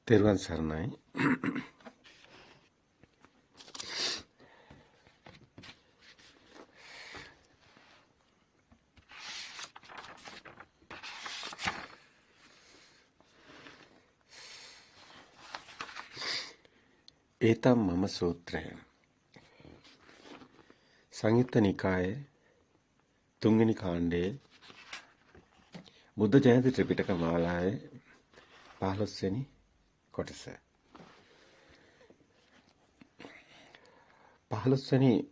තෙරුවන් සරණයි. ඒතම් මම සූත්‍රය. සංයුත්ත නිකායේ තුන්වෙනි කාණ්ඩයේ බුද්ධ ජයන්ති ත්‍රිපිටක මාලාවේ 15 වෙනි කොටස. 15 වෙනි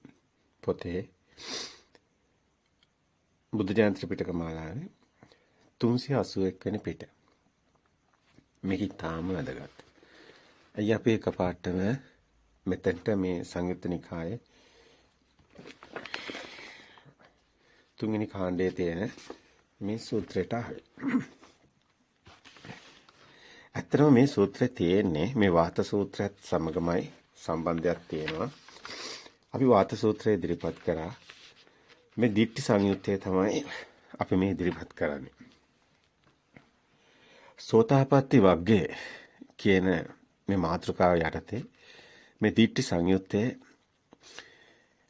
පොතේ බුද්ධ ජයන්ති ත්‍රිපිටක මාලාවේ 381 වෙනි පිට. මේක තාම වැදගත්. අයියා අපි එකපාරටම මෙතෙන්ට මේ සංයුත්ත නිකායේ තුන්වෙනි කාණ්ඩයේ තියෙන මේ සූත්‍රයට ආවේ. ඇත්තටම මේ සූත්‍රය තියෙන්නේ මේ වාත සූත්‍රයත් සමගමයි සම්බන්ධයක් තියෙනවා. අපි වාත සූත්‍රය ඉදිරිපත් කරා. මේ දිට්ඨි සංයුත්තේ තමයි අපි මේ ඉදිරිපත් කරන්නේ. සෝතාපට්ටි වග්ගේ කියන මේ මාතෘකාව යටතේ මේ දිට්ඨි සංයුත්තේ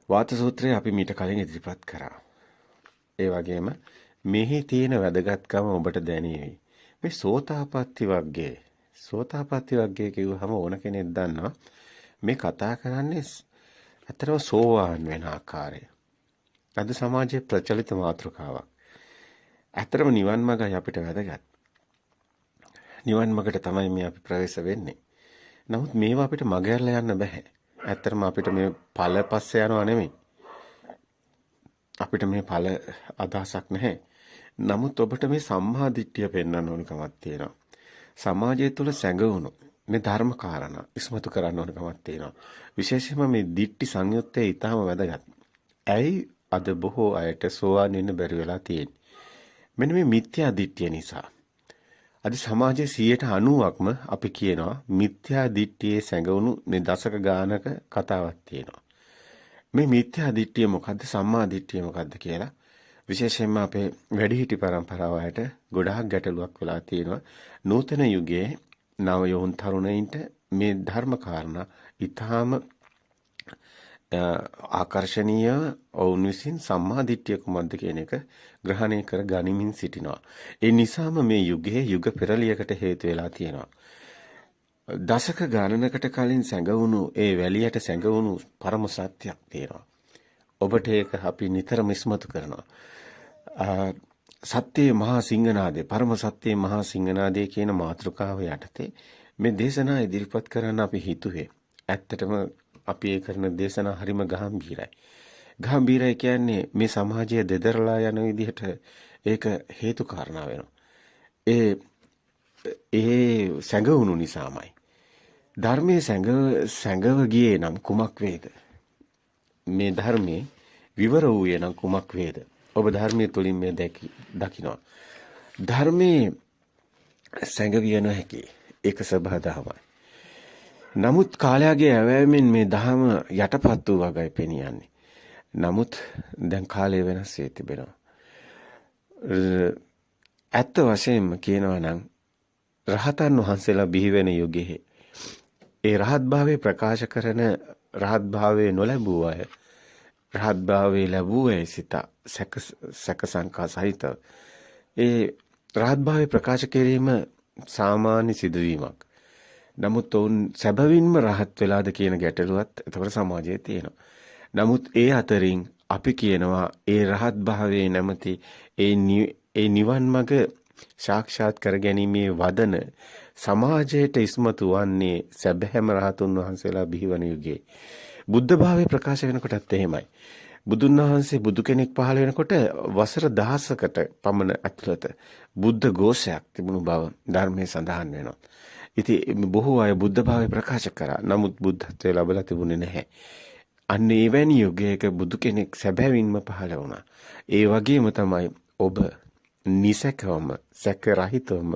වාත සූත්‍රය අපි මීට කලින් ඉදිරිපත් කරා. ඒ වගේම මෙහි තියෙන වැදගත්කම ඔබට දැනෙවි. මේ සෝතාපට්ටි වග්ගේ කිව්වහම ඕන කෙනෙක් දන්නවා මේ කතා කරන්නේ අතරම සෝවාන් වෙන ආකාරය. අද සමාජයේ ප්‍රචලිත මාතෘකාවක්. අතරම නිවන් මාර්ගය අපිට වැදගත්. නිවන් මාර්ගයට තමයි මේ අපි ප්‍රවේශ වෙන්නේ. නමුත් මේවා අපිට මගහැරලා යන්න බෑ. ඇත්තටම අපිට මේ ඵල පස්සේ යනවා නෙමෙයි. අපිට මේ ඵල අදහසක් නැහැ. නමුත් ඔබට මේ සම්මා දිට්ඨිය පෙන්වන්න ඕනකමක් තියෙනවා. සමාජය තුළ සැඟවුණු මේ ධර්ම කාරණා ඉස්මතු කරන්න ඕනකමක් තියෙනවා. විශේෂයෙන්ම මේ දිට්ඨි සංයුත්තේ ඊටාම වැදගත්. ඇයි අද බොහෝ අයට සෝවාන් වෙන්න බැරි වෙලා තියෙන්නේ? මෙන්න මේ මිත්‍යා දිට්ඨිය නිසා. අද සමාජයේ 90%ක්ම අපි කියනවා මිත්‍යා දිට්ඨියේ සැඟවුණු මේ දශක ගානක කතාවක් තියෙනවා. මේ මිත්‍යා දිට්ඨිය මොකද්ද? සම්මා දිට්ඨිය මොකද්ද කියලා විශේෂයෙන්ම අපේ වැඩිහිටි පරම්පරාවට ගොඩාක් ගැටලුවක් වෙලා තියෙනවා. නූතන යුගයේ නව යෝන් තරුණයින්ට මේ ධර්ම කාරණා ඊටාම ආකර්ශනීය වුන් විසින් සම්මා දිට්ඨිය කුමක්ද කියන එක ග්‍රහණය කර ගනිමින් සිටිනවා. ඒ නිසාම මේ යුගයේ යුග පෙරලියකට හේතු වෙලා තියෙනවා. දශක ගණනකට කලින් සැඟවුණු ඒ වැලියට සැඟවුණු පරම සත්‍යයක් තියෙනවා. ඔබට ඒක අපි නිතරම ඉස්මතු කරනවා. සත්‍යයේ මහා සිංහනාදේ, පරම සත්‍යයේ මහා සිංහනාදේ කියන මාතෘකාව යටතේ මේ දේශනා ඉදිරිපත් කරන්න අපි හිතුවේ. ඇත්තටම අපි ඒ කරන දේශනා හරිම ගැඹීරයි. ගැඹීරයි කියන්නේ මේ සමාජය දෙදරලා යන විදිහට ඒක හේතු කාරණා වෙනවා. ඒ සැඟවුණු නිසාමයි. ධර්මයේ සැඟව ගියේ නම් කුමක් වේද? මේ ධර්මයේ විවර වූයේ නම් කුමක් වේද? ඔබ ධර්මයේ තුලින් මේ දකිනවා. ධර්මයේ සැඟවිය නොහැකි ඒක සබහාදහමයි. නමුත් කාලයගේ ඇවෑමෙන් මේ ධහම යටපත් වූ වගයි පෙනියන්නේ. නමුත් දැන් කාලය වෙනස් වී තිබෙනවා. ඇත්ත වශයෙන්ම කියනවා නම් රහතන් වහන්සේලා බිහි වෙන යුගයේ ඒ රහත් භාවයේ ප්‍රකාශ කරන රහත් භාවයේ නොලැබුව අය රහත් භාවයේ ලැබුව අය සිත සැක සංකා සහිත ඒ රහත් භාවයේ ප්‍රකාශ කිරීම සාමාන්‍ය සිදුවීමක්. නමුත් ඔවුන් සැබවින්ම රහත් වෙලාද කියන ගැටලුවත් එතකොට සමාජයේ තියෙනවා. නමුත් ඒ අතරින් අපි කියනවා ඒ රහත් භාවයේ නැමැති ඒ නිවන් මඟ සාක්ෂාත් කර ගැනීමේ වදන සමාජයට ඉස්මතු වන්නේ සැබෑම රහතුන් වහන්සේලා බිහිවන යුගයේ. බුද්ධ භාවයේ ප්‍රකාශ වෙනකොටත් එහෙමයි. බුදුන් වහන්සේ බුදු කෙනෙක් පහළ වෙනකොට වසර 1000කට පමණ ඇතුළත බුද්ධ ഘോഷයක් තිබුණු බව ධර්මයේ සඳහන් වෙනවා. ඉතින් බොහෝ අය බුද්ධ භාවය ප්‍රකාශ කරා. නමුත් බුද්ධත්වය ලැබලා තිබුණේ නැහැ. අන්න එවැනි යුගයක බුදු කෙනෙක් සැබෑවින්ම පහළ වුණා. ඒ වගේම තමයි ඔබ නිසකවම සැක රහිතවම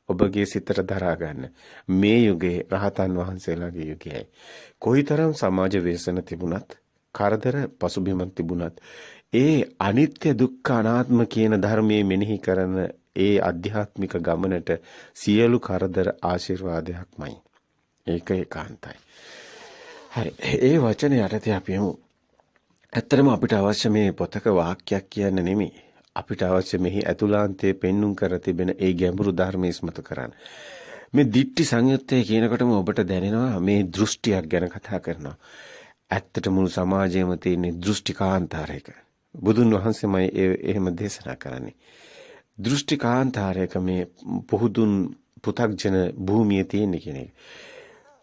ඔබගේ සිතට දරා ගන්න මේ යුගයේ රහතන් වහන්සේලාගේ යුගයයි. කොයිතරම් සමාජ ව්‍යසන තිබුණත්, කරදර පසුබිමක් තිබුණත්, ඒ අනිත්‍ය දුක්ඛ අනාත්ම කියන ධර්මයේ මෙනෙහි කරන ඒ අධ්‍යාත්මික ගමනට සියලු කරදර ආශිර්වාදයක්මයි. ඒක ඒකාන්තයි. හරි. ඒ වචන යටතේ අපි යමු. ඇත්තටම අපිට අවශ්‍ය මේ පොතක වාක්‍යයක් කියන්න නෙමෙයි. අපිට අවශ්‍ය මෙහි ඇතුළාන්තයේ පෙන්눔 කර තිබෙන ඒ ගැඹුරු ධර්මයේ ඉස්මතු කරන්න. මේ දිට්ටි සංයුත්තේ කියනකොටම ඔබට දැනෙනවා මේ දෘෂ්ටියක් ගැන කතා කරනවා. ඇත්තට මුළු සමාජයේම තියෙන දෘෂ්ටිකාන්තාරයක. බුදුන් වහන්සේමයි එහෙම දේශනා කරන්නේ. දෘෂ්ටිකාන්තාරයක මේ පුහුදුන් පු탁ජන භූමියේ තියෙන කියන එක.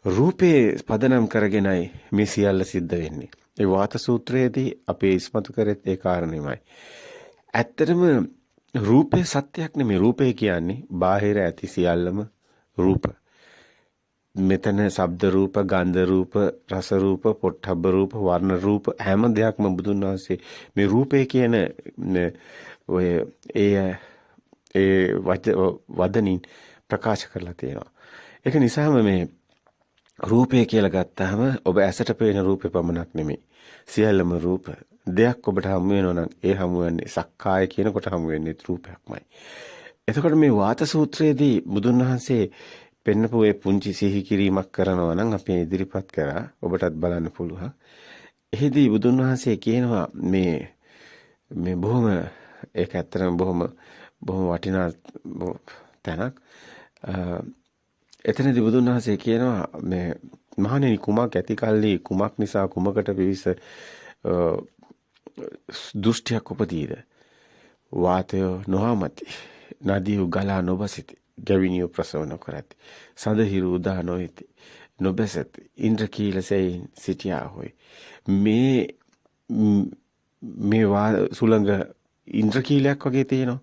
රූපේ පදනම් කරගෙනයි මේ සියල්ල සිද්ධ වෙන්නේ. ඒ වාත සූත්‍රයේදී අපි ඉස්මතු කරෙත් ඒ කාරණේමයි. ඇත්තටම රූපේ සත්‍යයක් නෙමෙයි. රූපේ කියන්නේ බාහිර ඇති සියල්ලම රූප. මෙතන ශබ්ද රූප, ගන්ධ රූප, රස රූප, පොට්ටබ්බ රූප, වර්ණ රූප හැම දෙයක්ම බුදුන් වහන්සේ මේ රූපේ කියන ඔය ඒ වදනින් ප්‍රකාශ කරලා තියෙනවා. ඒක නිසාම මේ රූපය කියලා ගත්තාම ඔබ ඇසට පේන රූපේ පමණක් නෙමෙයි. සියල්ලම රූප. දෙයක් ඔබට හමු වෙනවා නම් ඒ හමු වෙන්නේ සක්කාය කියනකොට හමු වෙන්නේ රූපයක්මයි. එතකොට මේ වාත සූත්‍රයේදී බුදුන් වහන්සේ පෙන්නපු ඒ පුංචි සිහි කිරීමක් කරනවා නම් අපි ඉදිරිපත් කරා ඔබටත් බලන්න පුළුවන්. එහිදී බුදුන් වහන්සේ කියනවා මේ බොහොම ඒක ඇත්තටම බොහොම වටිනා තැනක්. එතනදී බුදුන් වහන්සේ කියනවා මේ මහණෙනි කුමක් ඇති කල්ලි කුමක් නිසා කුමකට පිවිස දුෂ්ටියක් උපදීද? වාතය නොහමති. නදියු ගලා නොබසිති. ගැවිනියෝ ප්‍රසව නොකරති. සඳහිරු උදා නොයිති. නොබසති. ඉන්ද්‍රකීලසෙයින් සිටියා හොයි. මේ සුළඟ ඉන්ද්‍රකීලයක් වගේ තියෙනවා.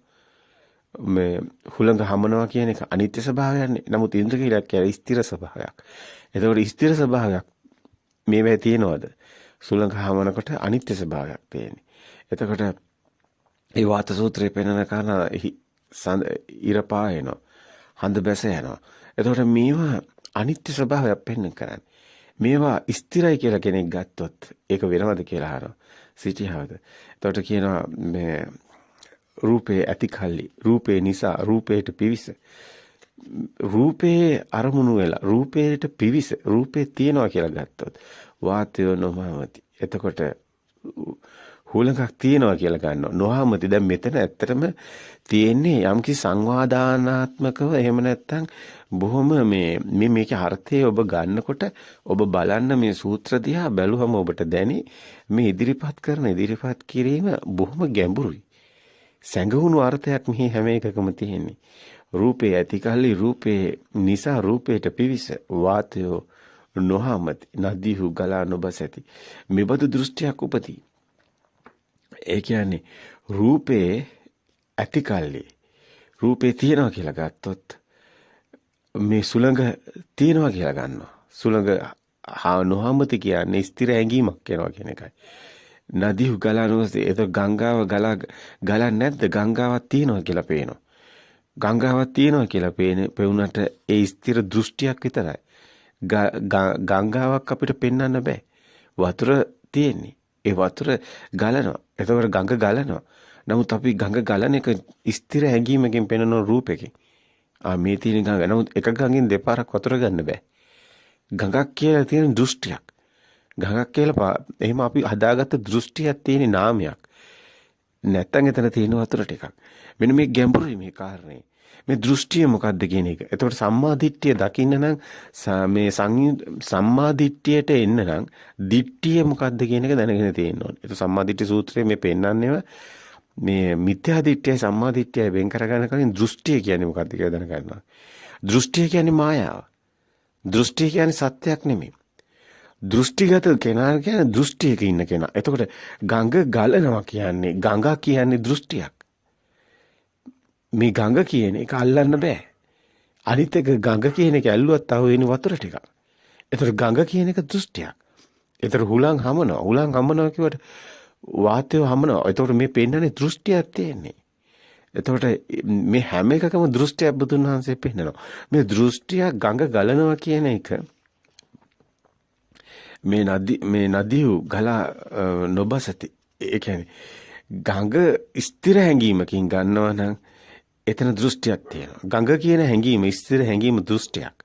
මේ හුළඟ හමනවා කියන එක අනිත්‍ය ස්වභාවයන්නේ. නමුත් ඉන්ද්‍රකීලයක් කියන්නේ ස්ථිර ස්වභාවයක්. එතකොට ස්ථිර ස්වභාවයක් මේවැය තියෙනවද? සුළඟ හමනකොට අනිත්‍ය ස්වභාවයක් තියෙන්නේ. එතකොට ඒ වාත සූත්‍රයේ පෙන්වන කාරණා ඉර පායනවා. හඳ බැස යනවා. එතකොට මේවා අනිත්‍ය ස්වභාවයක් පෙන්වන්න කරන්නේ. මේවා ස්ථිරයි කියලා කෙනෙක් ගත්තොත් ඒක වෙනවද කියලා අහනවා. සිටියවද? එතකොට කියනවා මේ රූපේ ඇති කල්ලි රූපේ නිසා රූපේට පිවිස රූපේ අරමුණු වෙලා රූපේට පිවිස රූපේ තියනවා කියලා ගත්තොත් වාතය නොමවති. එතකොට හුලඟක් තියනවා කියලා ගන්නවා. නොහමති. දැන් මෙතන ඇත්තටම තියෙන්නේ යම්කි සංවාදානාත්මකව එහෙම නැත්නම් බොහොම මේකේ අර්ථය ඔබ ගන්නකොට ඔබ බලන්න මේ සූත්‍ර දිහා බැලුවම ඔබට දැනි මේ ඉදිරිපත් කිරීම බොහොම ගැඹුරුයි. සැඟවුණු අර්ථයක් මෙහි හැම එකකම තියෙන්නේ. රූපේ ඇති කල්ලි රූපේ නිසා රූපේට පිවිස වාතය නොහමති. නදීහු ගලා නොබසති. මෙබඳු දෘෂ්ටියක් උපදී. ඒ කියන්නේ රූපේ ඇති කල්ලි රූපේ තියනවා කියලා ගත්තොත් මේ සුළඟ තියනවා කියලා ගන්නවා. සුළඟ නොහමති කියන්නේ ස්ථිර ඇඟීමක් වෙනවා කියන එකයි. නදීහු ගලා නොබසති. ඒක ගංගාව ගලන්නේ නැද්ද? ගංගාවක් තියනවා කියලා පේනවා. ගංගාවක් තියනවා කියලා පෙවුනට ඒ ස්ථිර දෘෂ්ටියක් විතරයි. ගංගාවක් අපිට පෙන්වන්න බෑ. වතුර තියෙන්නේ. ඒ වතුර ගලනවා. එතකොට ගඟ ගලනවා. නමුත් අපි ගඟ ගලන එක ස්ථිර හැඟීමකින් පෙනෙන රූපයකින්. මේ තියෙන ගඟ. නමුත් එක ගඟෙන් දෙපාරක් වතුර ගන්න බෑ. ගඟක් කියලා තියෙන දෘෂ්ටියක්. ගඟක් කියලා එහෙම අපි හදාගත්ත දෘෂ්ටියක් තියෙන නාමයක්. නැත්තම් එතන තියෙන වතුර ටිකක්. මෙන්න මේ ගැඹුරුයි මේ කාරණේ. මේ දෘෂ්ටිය මොකක්ද කියන එක. එතකොට සම්මාදිට්ඨිය දකින්න නම් මේ සම්මාදිට්ඨියට එන්න නම් දිට්ඨිය මොකක්ද කියන එක දැනගෙන තියෙන්න ඕනේ. ඒක සම්මාදිට්ඨි සූත්‍රයේ මේ පෙන්නන්නේම මේ මිත්‍යා දිට්ඨියයි සම්මාදිට්ඨියයි වෙන් කරගන්න කලින් දෘෂ්ටිය කියන්නේ මොකක්ද කියලා දැනගන්නවා. දෘෂ්ටිය කියන්නේ මායාව. දෘෂ්ටිය කියන්නේ සත්‍යයක් නෙමෙයි. දෘෂ්ටිගත කෙනා කියන්නේ දෘෂ්ටියක ඉන්න කෙනා. එතකොට ගඟ ගලනවා කියන්නේ ගඟ කියන්නේ දෘෂ්ටියක්. මේ ගඟ කියන එක අල්ලන්න බෑ. අනිත් එක ගඟ කියන එක ඇල්ලුවත් ආව වෙන වතුර ටිකක්. ඒතර ගඟ කියන එක දෘෂ්ටියක්. ඒතර හුලං හමනවා කිව්වට වාතය හමනවා. ඒතකොට මේ පෙන්නන්නේ දෘෂ්ටියක් තියෙන්නේ. එතකොට මේ හැම එකකම දෘෂ්ටියක් බුදුන් වහන්සේ පෙන්නනවා. මේ දෘෂ්ටිය ගඟ ගලනවා කියන එක මේ නදියු ගලා නොබසති. ඒ කියන්නේ ගඟ ස්ථිර හැඟීමකින් ගන්නවා නම් එතන දෘෂ්ටියක් තියෙනවා. ගඟ කියන හැඟීම ස්ථිර හැඟීම දෘෂ්ටියක්.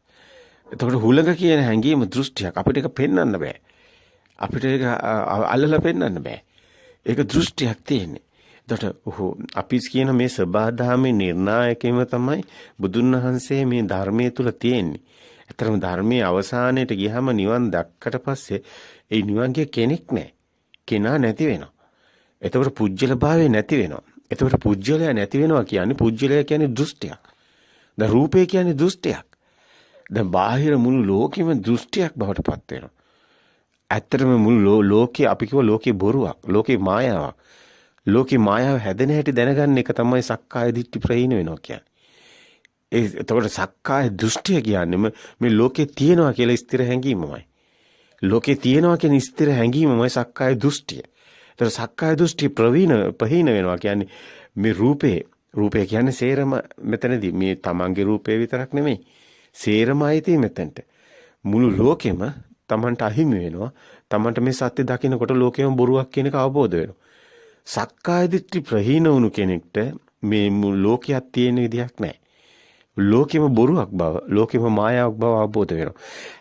එතකොට හුලඟ කියන හැඟීම දෘෂ්ටියක්. අපිට ඒක පෙන්වන්න බෑ. අපිට ඒක අල්ලලා පෙන්වන්න බෑ. ඒක දෘෂ්ටියක් තියෙන්නේ. එතකොට අපි කියන මේ සබාධාමේ නිර්ණායකයම තමයි බුදුන් වහන්සේ මේ ධර්මයේ තුල තියෙන්නේ. ඇත්තටම ධර්මයේ අවසානයේට ගියහම නිවන් දැක්කට පස්සේ ඒ නිවන්ගේ කෙනෙක් නැහැ. කෙනා නැති වෙනවා. එතකොට පුජ්‍යල භාවය නැති වෙනවා. එතකොට පුජ්‍යලය නැති වෙනවා කියන්නේ පුජ්‍යලය කියන්නේ දෘෂ්ටියක්. දැන් රූපේ කියන්නේ දෘෂ්ටියක්. දැන් බාහිර මුළු ලෝකෙම දෘෂ්ටියක් බවට පත් වෙනවා. ඇත්තටම මුළු ලෝකේ අපි කිව්ව ලෝකේ බොරුවක්, ලෝකේ මායාවක්. ලෝකේ මායාව හැදෙන හැටි දැනගන්න එක තමයි සක්කාය දිට්ඨි ප්‍රහීන වෙනවා කියන්නේ. එතකොට සක්කාය දෘෂ්ටිය කියන්නේ මේ ලෝකේ තියෙනවා කියලා ස්ථිර හැඟීමමයි. ලෝකේ තියෙනවා කියන ස්ථිර හැඟීමමයි සක්කාය දෘෂ්ටිය. ඒතර සක්කාය දෘෂ්ටි ප්‍රහීන වෙනවා කියන්නේ මේ රූපේ කියන්නේ සේරම මෙතනදී මේ තමන්ගේ රූපේ විතරක් නෙමෙයි. සේරම ආйти මෙතනට. මුළු ලෝකෙම තමන්ට අහිමි වෙනවා. තමන්ට මේ සත්‍ය දකිනකොට ලෝකෙම බොරුවක් කියන එක අවබෝධ වෙනවා. සක්කාය දිට්ඨි ප්‍රහීන වුණු කෙනෙක්ට මේ ලෝකයක් තියෙන විදියක් නැහැ. ලෝකෙම බොරුවක් බව, ලෝකෙම මායාවක් බව අවබෝධ වෙනවා.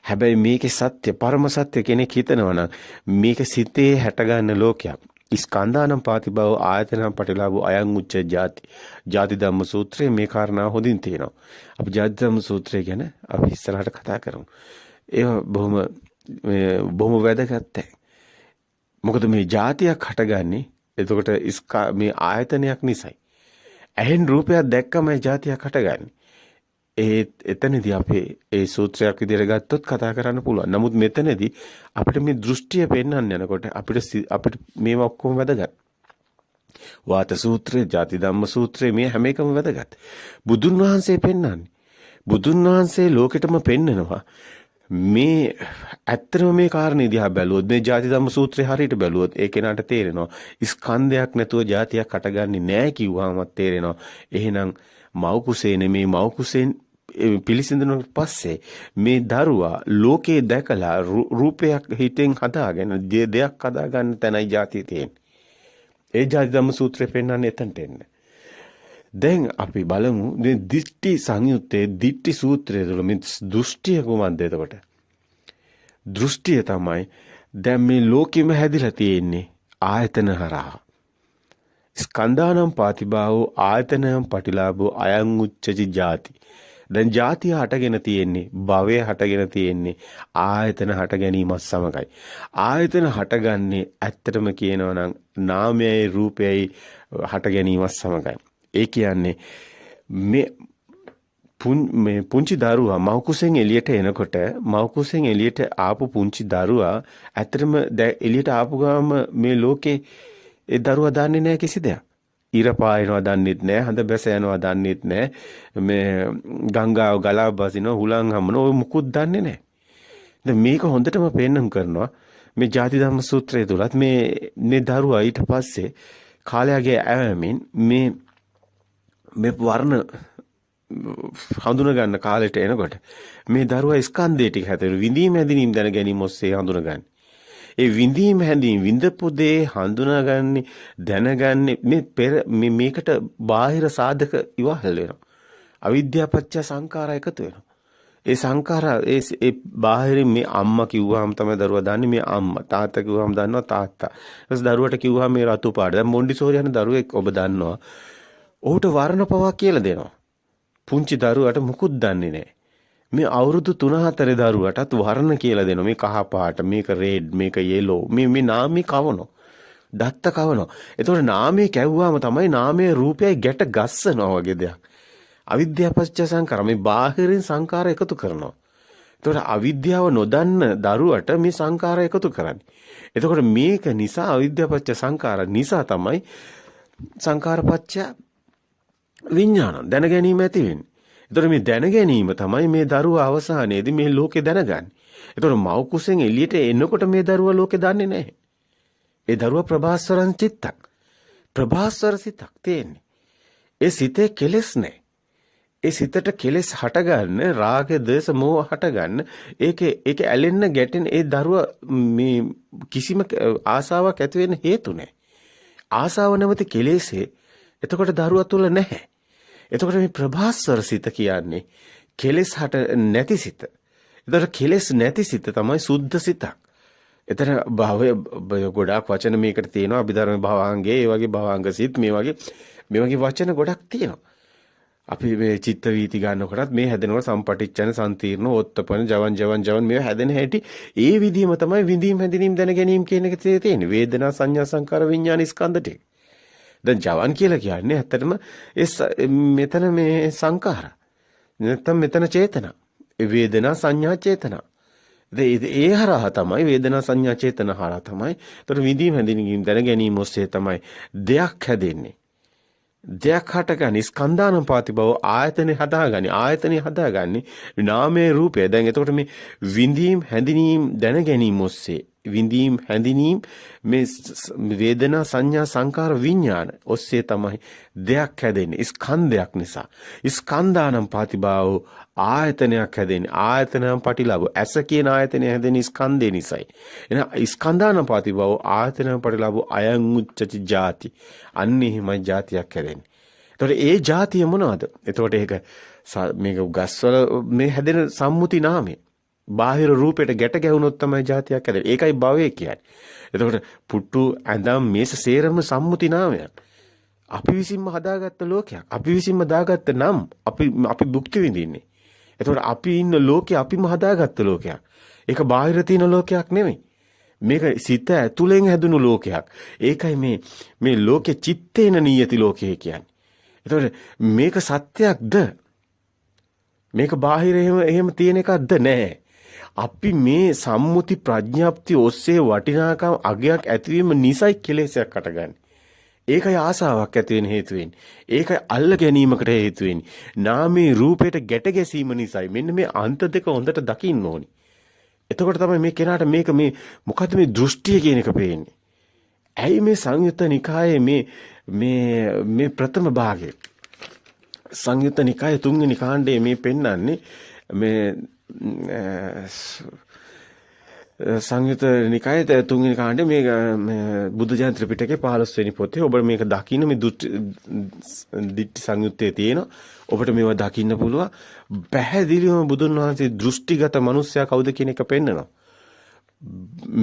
හැබැයි මේකේ සත්‍ය, පරම සත්‍ය කෙනෙක් හිතනවා නම් මේක සිතේ හැටගන්න ලෝකයක්. ස්කන්ධානම් පාතිභව ආයතනම් පටිලාභෝ අයං උච්ච ජාති. ජාති ධම්ම සූත්‍රයේ මේ කාරණා හොඳින් තියෙනවා. අපි ජාති ධම්ම සූත්‍රය ගැන අපි ඉස්සරහට කතා කරමු. ඒක බොහොම වැදගත්. මොකද මේ ජාතියක් හටගන්නේ එතකොට මේ ආයතනයක් නිසායි. ඇහෙන් රූපයක් දැක්කම ජාතියක් හටගන්නේ. එතනදී අපේ ඒ සූත්‍රයක් විදිහට ගත්තොත් කතා කරන්න පුළුවන්. නමුත් මෙතනදී අපිට මේ දෘෂ්ටිය පෙන්වන්න යනකොට අපිට මේවා ඔක්කොම වැදගත්. වාත සූත්‍රය, ජාති ධම්ම සූත්‍රය මේ හැම එකම වැදගත්. බුදුන් වහන්සේ පෙන්වන්නේ. බුදුන් වහන්සේ ලෝකෙටම පෙන්නනවා මේ ඇත්තම මේ කාරණේ දිහා බැලුවොත් මේ ජාති ධම්ම සූත්‍රය හරියට බැලුවොත් ඒ කෙනාට තේරෙනවා ස්කන්ධයක් නැතුව ජාතියක් හටගන්නේ නැහැ කිව්වමත් තේරෙනවා. එහෙනම් මව් කුසේ නෙමේ මව් කුසෙන් පිළිසිඳුණාට පස්සේ මේ දරුවා ලෝකේ දැකලා රූපයක් හිතෙන් හදාගෙන දෙයක් හදාගන්න තැනයි ජාතිය තියෙන්නේ. ඒ ජාති ධම්ම සූත්‍රය පෙන්වන්නේ එතනට එන්නේ. දැන් අපි බලමු මේ දිට්ඨි සංයුත්තේ දිට්ඨි සූත්‍රය තුළ මේ දෘෂ්ටිය කොහොමද එතකොට? දෘෂ්ටිය තමයි දැන් මේ ලෝකෙම හැදිලා තියෙන්නේ ආයතන හරහා. ස්කන්ධානම් පාතිභාවෝ ආයතනයන් පටිලාභෝ අයං උච්චති ජාති. දැන් ජාතිය හටගෙන තියෙන්නේ, භවය හටගෙන තියෙන්නේ ආයතන හට ගැනීමත් සමගයි. ආයතන හටගන්නේ ඇත්තටම කියනවා නම් නාමයයි රූපයයි හට ගැනීමත් සමගයි. ඒ කියන්නේ මේ පුංචි දරුවා මව් කුසෙන් එළියට එනකොට මව් කුසෙන් එළියට ආපු පුංචි දරුවා ඇත්තටම එළියට ආපු ගාම මේ ලෝකේ ඒ දරුවා දන්නේ නැහැ කිසි දෙයක්. ඉර පායනවා දන්නෙත් නැහැ, හඳ බැස යනවා දන්නෙත් නැහැ. මේ ගංගාව ගලා බසිනවා, හුලං හමනවා ඔය මුකුත් දන්නේ නැහැ. දැන් මේක හොඳටම පෙන්වන්න කරනවා මේ ජාති ධම්ම සූත්‍රය තුලත් මේ දරුවා ඊට පස්සේ කාලයගේ ඇවමින් මේ වර්ණ හඳුන ගන්න කාලෙට එනකොට මේ දරුවා ස්කන්ධය ටික හැදෙන විඳීම හැඳිනීම දැන ගැනීම ඔස්සේ හඳුනගන්නේ. ඒ විඳීම හැඳින් විඳපු දේ හඳුනාගන්නේ දැනගන්නේ මේකට බාහිර සාධක ඉවහල් වෙනවා. අවිද්‍යාව පත්‍ය සංඛාරා එකතු වෙනවා. ඒ සංඛාරා ඒ බාහිරින් මේ අම්මා කිව්වහම තමයි දරුවා දන්නේ මේ අම්මා. තාත්තා කිව්වහම දන්නවා තාත්තා. ඊට පස්සේ දරුවට කිව්වහම මේ රතු පාට. දැන් මොන්ඩිසෝරි යන දරුවෙක් ඔබ දන්නවා. ඔහුට වර්ණ පවා කියලා දෙනවා. පුංචි දරුවට මුකුත් දන්නේ නැහැ. මේ අවුරුදු 3-4 දරුවටත් වර්ණ කියලා දෙනවා. මේ කහ පාට, මේක රෙඩ්, මේක යෙලෝ. මේ නාමي කවනෝ. දත්ත කවනෝ. ඒතකොට නාමයේ කැවුවාම තමයි නාමයේ රූපයයි ගැට ගස්සනවා වගේ දෙයක්. අවිද්‍යාව පත්‍ය සංකාර මේ බාහිරින් සංකාර එකතු කරනවා. ඒතකොට අවිද්‍යාව නොදන්න දරුවට මේ සංකාර එකතු කරන්නේ. එතකොට මේක නිසා අවිද්‍යාව පත්‍ය සංකාර නිසා තමයි සංකාර පත්‍ය විඥාන දැන ගැනීම ඇති වෙන්නේ. ඒතකොට මේ දැන ගැනීම තමයි මේ දරුවා අවසානයේදී මේ ලෝකේ දැනගන්නේ. ඒතකොට මව් කුසෙන් එළියට එනකොට මේ දරුවා ලෝකේ දන්නේ නැහැ. ඒ දරුවා ප්‍රභාස්වරං චිත්තක්. ප්‍රභාස්වර සිතක් තියෙන්නේ. ඒ සිතේ කෙලෙස් නැහැ. ඒ සිතට කෙලෙස් හටගන්න රාග දේශ මොහ හටගන්න ඒක ඇලෙන්න ගැටෙන ඒ දරුවා මේ කිසිම ආසාවක් ඇති වෙන්න හේතු නැහැ. ආසාව නැමැති කෙලෙසේ එතකොට දරුවා තුල නැහැ. එතකොට මේ ප්‍රභාස්වර සිත කියන්නේ කෙලෙස් හට නැති සිත. එතකොට කෙලෙස් නැති සිත තමයි සුද්ධ සිතක්. එතන භවය ගොඩාක් වචන මේකට තියෙනවා. අභිධර්ම භවාංගයේ ඒ වගේ භවාංග සිත් මේ වගේ වචන ගොඩක් තියෙනවා. අපි මේ චිත්ත වීති ගන්නකොටත් මේ හැදෙනකොට සම්පටිච්ඡන සම්තිර්ණ ඕත්තපන ජවන් මේවා හැදෙන හැටි ඒ විදිහම තමයි විඳීම් හැඳිනීම් දැන ගැනීම කියන එක තියෙන්නේ. වේදනා සංඥා සංකාර විඥාන ස්කන්ධ ටික. දැන් ජවන් කියලා කියන්නේ ඇත්තටම මෙතන මේ සංකාර. නැත්තම් මෙතන චේතනා. වේදනා සංඥා චේතනා. ඒ හරහා තමයි වේදනා සංඥා චේතනා හරහා තමයි. ඒතර විඳීම් හැඳිනීම් දැන ගැනීම ඔස්සේ තමයි දෙයක් හැදෙන්නේ. දෙයක් හටගන්නේ ස්කන්ධානම් පාති බව ආයතනේ හදාගන්නේ. ආයතනේ හදාගන්නේ නාමයේ රූපය. දැන් එතකොට මේ විඳීම් හැඳිනීම් දැන ගැනීම ඔස්සේ විඳීම් හැඳිනීම් මේ වේදනා සංඥා සංකාර විඥාන ඔස්සේ තමයි දෙයක් හැදෙන්නේ. ස්කන්ධයක් නිසා. ස්කන්ධානම් පාති බව ආයතනයක් හැදෙන්නේ. ආයතනයන් පටිලාභ. ඇස කියන ආයතනය හැදෙන්නේ ස්කන්ධය නිසායි. එහෙනම් ස්කන්ධානම් පාති බව ආයතනයන් පටිලාභ අයං උච්චති ಜಾති. අන්න එහෙමයි ಜಾතියක් හැදෙන්නේ. එතකොට ඒ ಜಾතිය මොනවද? එතකොට මේක ගස්වල මේ හැදෙන සම්මුති නාමය. බාහිර රූපයට ගැට ගැහුනොත් තමයි ಜಾතියක් හැදෙන්නේ. ඒකයි භවය කියන්නේ. එතකොට පුට්ටු ඇඳම් මේස සේරම සම්මුති නාමයක්. අපි විසින්ම හදාගත්ත ලෝකයක්. අපි විසින්ම දාගත්ත නම් අපි භුක්ති විඳින්නේ. එතකොට අපි ඉන්න ලෝකේ අපිම හදාගත්ත ලෝකයක්. ඒක බාහිර තියෙන ලෝකයක් නෙමෙයි. මේක සිත ඇතුලෙන් හැදුණු ලෝකයක්. ඒකයි මේ ලෝකේ චිත්තේන නියති ලෝකය කියන්නේ. එතකොට මේක සත්‍යයක්ද? මේක බාහිර එහෙම තියෙන එකක්ද? නැහැ. අපි මේ සම්මුති ප්‍රඥාප්ති ඔස්සේ වටිනාකම් අගයක් ඇතිවීම නිසයි කෙලෙසයක් අටගන්නේ. ඒකයි ආසාවක් ඇති වෙන හේතු වෙන්නේ. ඒකයි අල්ල ගැනීමකට හේතු වෙන්නේ. නාමයේ රූපයට ගැට ගැසීම නිසයි. මෙන්න මේ අන්ත දෙක හොඳට දකින්න ඕනි. එතකොට තමයි මේ කෙනාට මේ මොකද්ද මේ දෘෂ්ටිය කියන එක පේන්නේ. ඇයි මේ සංයුත්ත නිකායේ මේ ප්‍රථම භාගයේ සංයුත්ත නිකායේ තුන්වෙනි කාණ්ඩයේ මේ පෙන්වන්නේ මේ සංයුත නිකායේ තුන්වෙනි කාණ්ඩේ මේ බුද්ධ ජන ත්‍රිපිටකයේ 15 වෙනි පොතේ ඔබ මේක දකින්න මේ දිට්ඨි සංයුත්තේ තියෙනවා. ඔබට මේවා දකින්න පුළුවන්. පැහැදිලිවම බුදුන් වහන්සේ දෘෂ්ටිගත මිනිසයා කවුද කියන එක පෙන්නනවා.